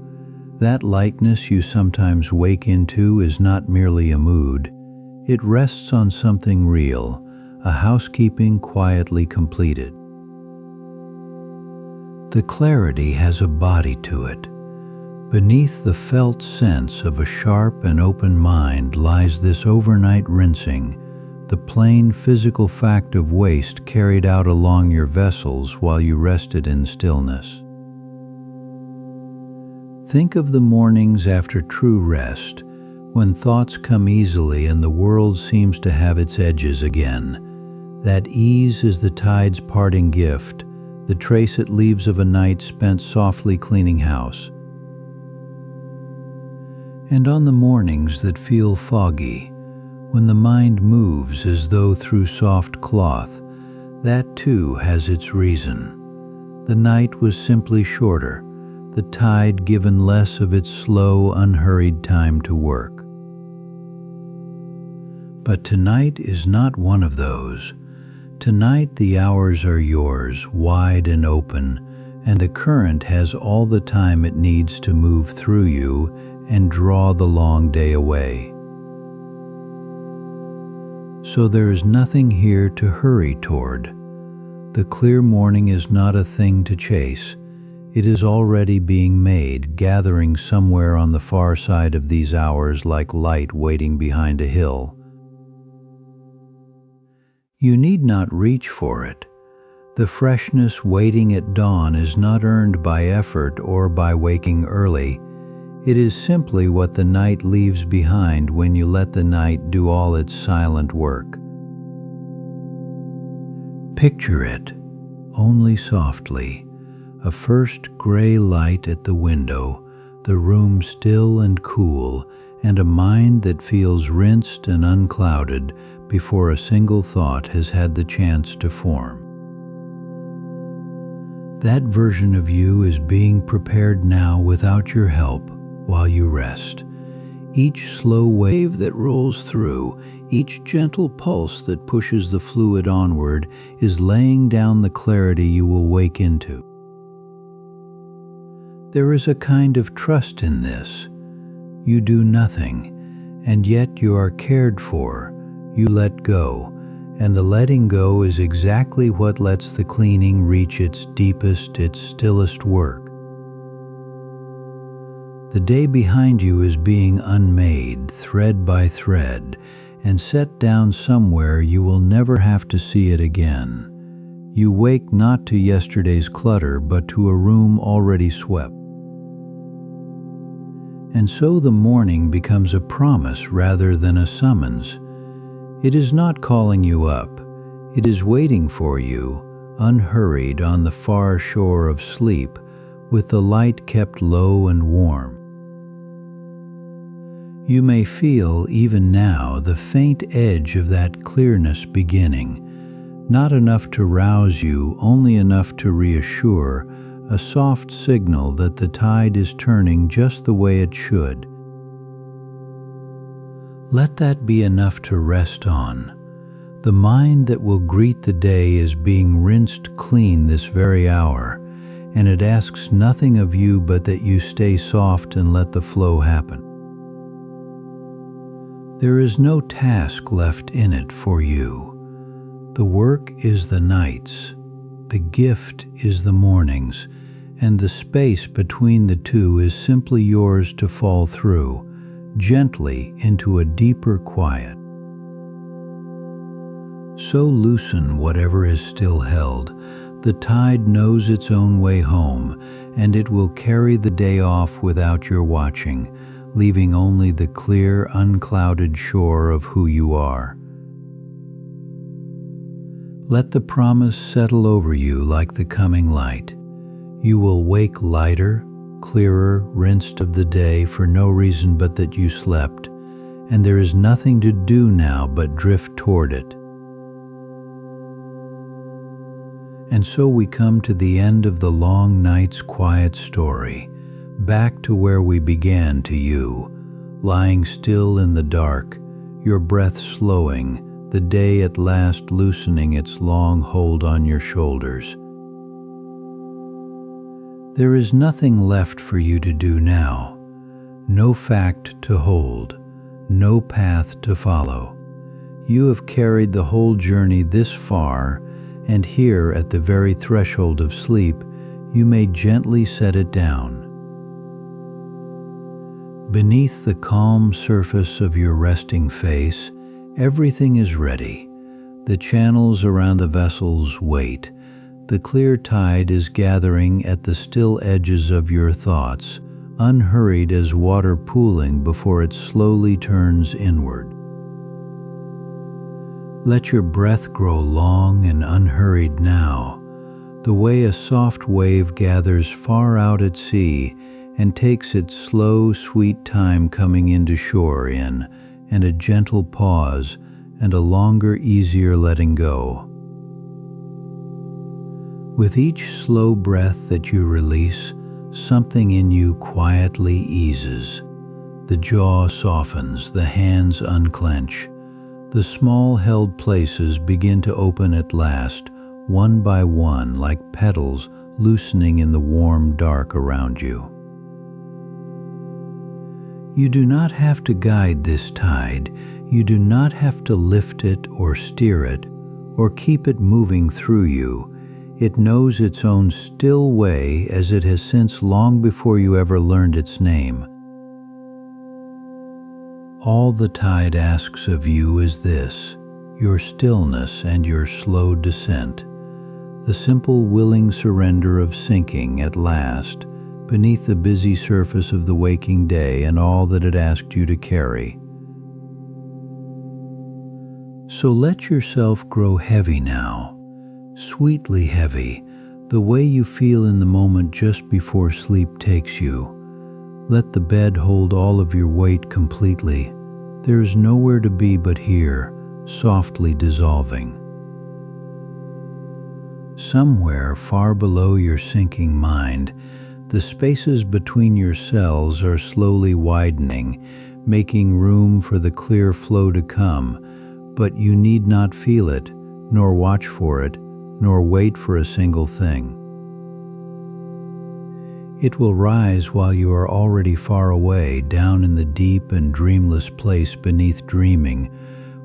That lightness you sometimes wake into is not merely a mood. It rests on something real, a housekeeping quietly completed. The clarity has a body to it. Beneath the felt sense of a sharp and open mind lies this overnight rinsing, the plain physical fact of waste carried out along your vessels while you rested in stillness. Think of the mornings after true rest, when thoughts come easily and the world seems to have its edges again. That ease is the tide's parting gift, the trace it leaves of a night spent softly cleaning house. And on the mornings that feel foggy, when the mind moves as though through soft cloth, that too has its reason. The night was simply shorter, the tide given less of its slow, unhurried time to work. But tonight is not one of those. Tonight the hours are yours, wide and open, and the current has all the time it needs to move through you and draw the long day away. So there is nothing here to hurry toward. The clear morning is not a thing to chase. It is already being made, gathering somewhere on the far side of these hours like light waiting behind a hill. You need not reach for it. The freshness waiting at dawn is not earned by effort or by waking early. It is simply what the night leaves behind when you let the night do all its silent work. Picture it, only softly, a first gray light at the window, the room still and cool, and a mind that feels rinsed and unclouded before a single thought has had the chance to form. That version of you is being prepared now without your help while you rest. Each slow wave that rolls through, each gentle pulse that pushes the fluid onward is laying down the clarity you will wake into. There is a kind of trust in this. You do nothing, and yet you are cared for. You let go, and the letting go is exactly what lets the cleaning reach its deepest, its stillest work. The day behind you is being unmade, thread by thread, and set down somewhere you will never have to see it again. You wake not to yesterday's clutter, but to a room already swept. And so the morning becomes a promise rather than a summons. It is not calling you up. It is waiting for you, unhurried on the far shore of sleep, with the light kept low and warm. You may feel, even now, the faint edge of that clearness beginning, not enough to rouse you, only enough to reassure, a soft signal that the tide is turning just the way it should. Let that be enough to rest on. The mind that will greet the day is being rinsed clean this very hour, and it asks nothing of you but that you stay soft and let the flow happen. There is no task left in it for you. The work is the night's, the gift is the morning's, and the space between the two is simply yours to fall through, gently into a deeper quiet. So loosen whatever is still held. The tide knows its own way home, and it will carry the day off without your watching, leaving only the clear, unclouded shore of who you are. Let the promise settle over you like the coming light. You will wake lighter, clearer, rinsed of the day for no reason but that you slept, and there is nothing to do now but drift toward it. And so we come to the end of the long night's quiet story, back to where we began, to you, lying still in the dark, your breath slowing, the day at last loosening its long hold on your shoulders. There is nothing left for you to do now, no fact to hold, no path to follow. You have carried the whole journey this far, and here at the very threshold of sleep, you may gently set it down. Beneath the calm surface of your resting face, everything is ready. The channels around the vessels wait. The clear tide is gathering at the still edges of your thoughts, unhurried as water pooling before it slowly turns inward. Let your breath grow long and unhurried now, the way a soft wave gathers far out at sea and takes its slow, sweet time coming into shore in, and a gentle pause, and a longer, easier letting go. With each slow breath that you release, something in you quietly eases. The jaw softens, the hands unclench. The small held places begin to open at last, one by one, like petals loosening in the warm dark around you. You do not have to guide this tide. You do not have to lift it or steer it or keep it moving through you. It knows its own still way, as it has since long before you ever learned its name. All the tide asks of you is this, your stillness and your slow descent, the simple willing surrender of sinking at last beneath the busy surface of the waking day and all that it asked you to carry. So let yourself grow heavy now, sweetly heavy, the way you feel in the moment just before sleep takes you. Let the bed hold all of your weight completely. There is nowhere to be but here, softly dissolving. Somewhere far below your sinking mind, the spaces between your cells are slowly widening, making room for the clear flow to come, but you need not feel it, nor watch for it, nor wait for a single thing. It will rise while you are already far away, down in the deep and dreamless place beneath dreaming,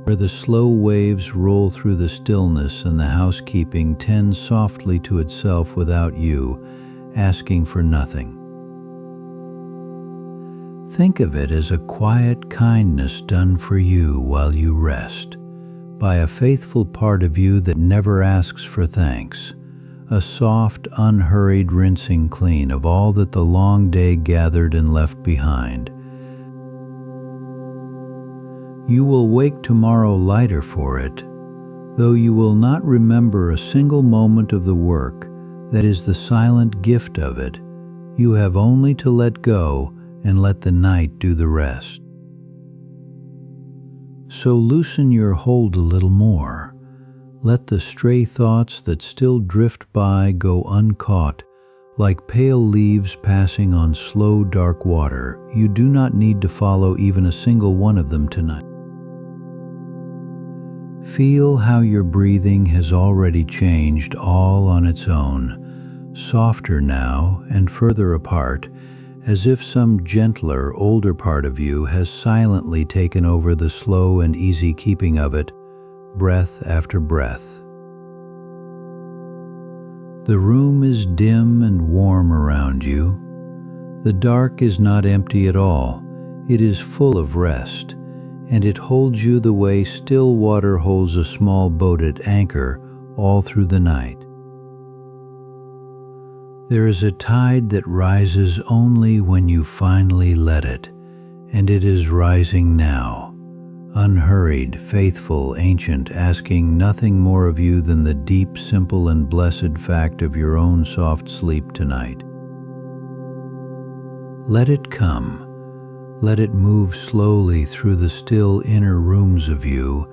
where the slow waves roll through the stillness and the housekeeping tends softly to itself without you, asking for nothing. Think of it as a quiet kindness done for you while you rest, by a faithful part of you that never asks for thanks. A soft, unhurried rinsing clean of all that the long day gathered and left behind. You will wake tomorrow lighter for it, though you will not remember a single moment of the work that is the silent gift of it. You have only to let go and let the night do the rest. So loosen your hold a little more. Let the stray thoughts that still drift by go uncaught, like pale leaves passing on slow dark water. You do not need to follow even a single one of them tonight. Feel how your breathing has already changed all on its own, softer now and further apart, as if some gentler, older part of you has silently taken over the slow and easy keeping of it, breath after breath. The room is dim and warm around you. The dark is not empty at all. It is full of rest, and it holds you the way still water holds a small boat at anchor all through the night. There is a tide that rises only when you finally let it, and it is rising now, unhurried, faithful, ancient, asking nothing more of you than the deep, simple, and blessed fact of your own soft sleep tonight. Let it come. Let it move slowly through the still inner rooms of you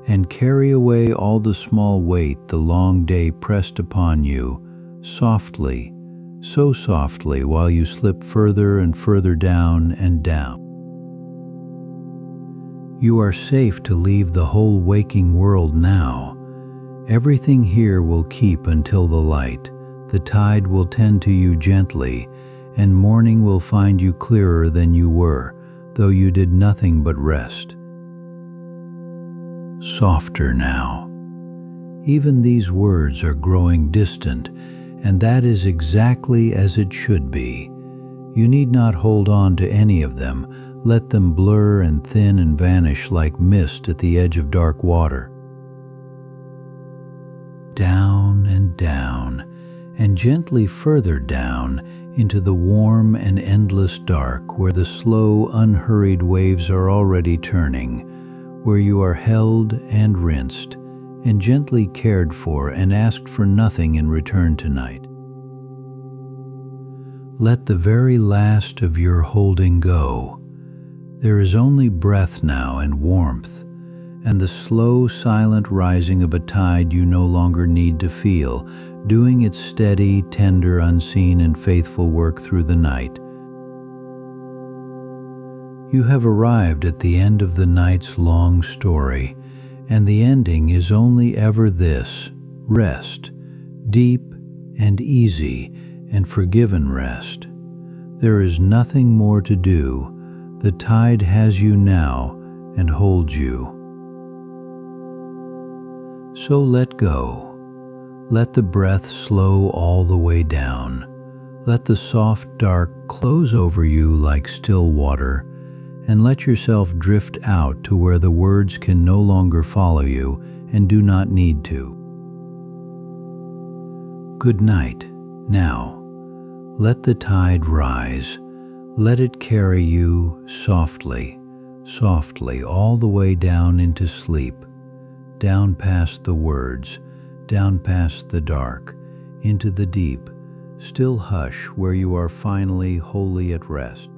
and carry away all the small weight the long day pressed upon you, softly, so softly, while you slip further and further down and down. You are safe to leave the whole waking world now. Everything here will keep until the light. The tide will tend to you gently, and morning will find you clearer than you were, though you did nothing but rest. Softer now. Even these words are growing distant, and that is exactly as it should be. You need not hold on to any of them. Let them blur and thin and vanish like mist at the edge of dark water. Down and gently further down into the warm and endless dark, where the slow, unhurried waves are already turning, where you are held and rinsed and gently cared for and asked for nothing in return tonight. Let the very last of your holding go. There is only breath now and warmth, and the slow, silent rising of a tide you no longer need to feel, doing its steady, tender, unseen, and faithful work through the night. You have arrived at the end of the night's long story, and the ending is only ever this: rest, deep and easy and forgiven rest. There is nothing more to do. The tide has you now and holds you. So let go. Let the breath slow all the way down. Let the soft dark close over you like still water, and let yourself drift out to where the words can no longer follow you and do not need to. Good night. Now, let the tide rise. Let it carry you softly, softly, all the way down into sleep, down past the words, down past the dark, into the deep, still hush where you are finally wholly at rest.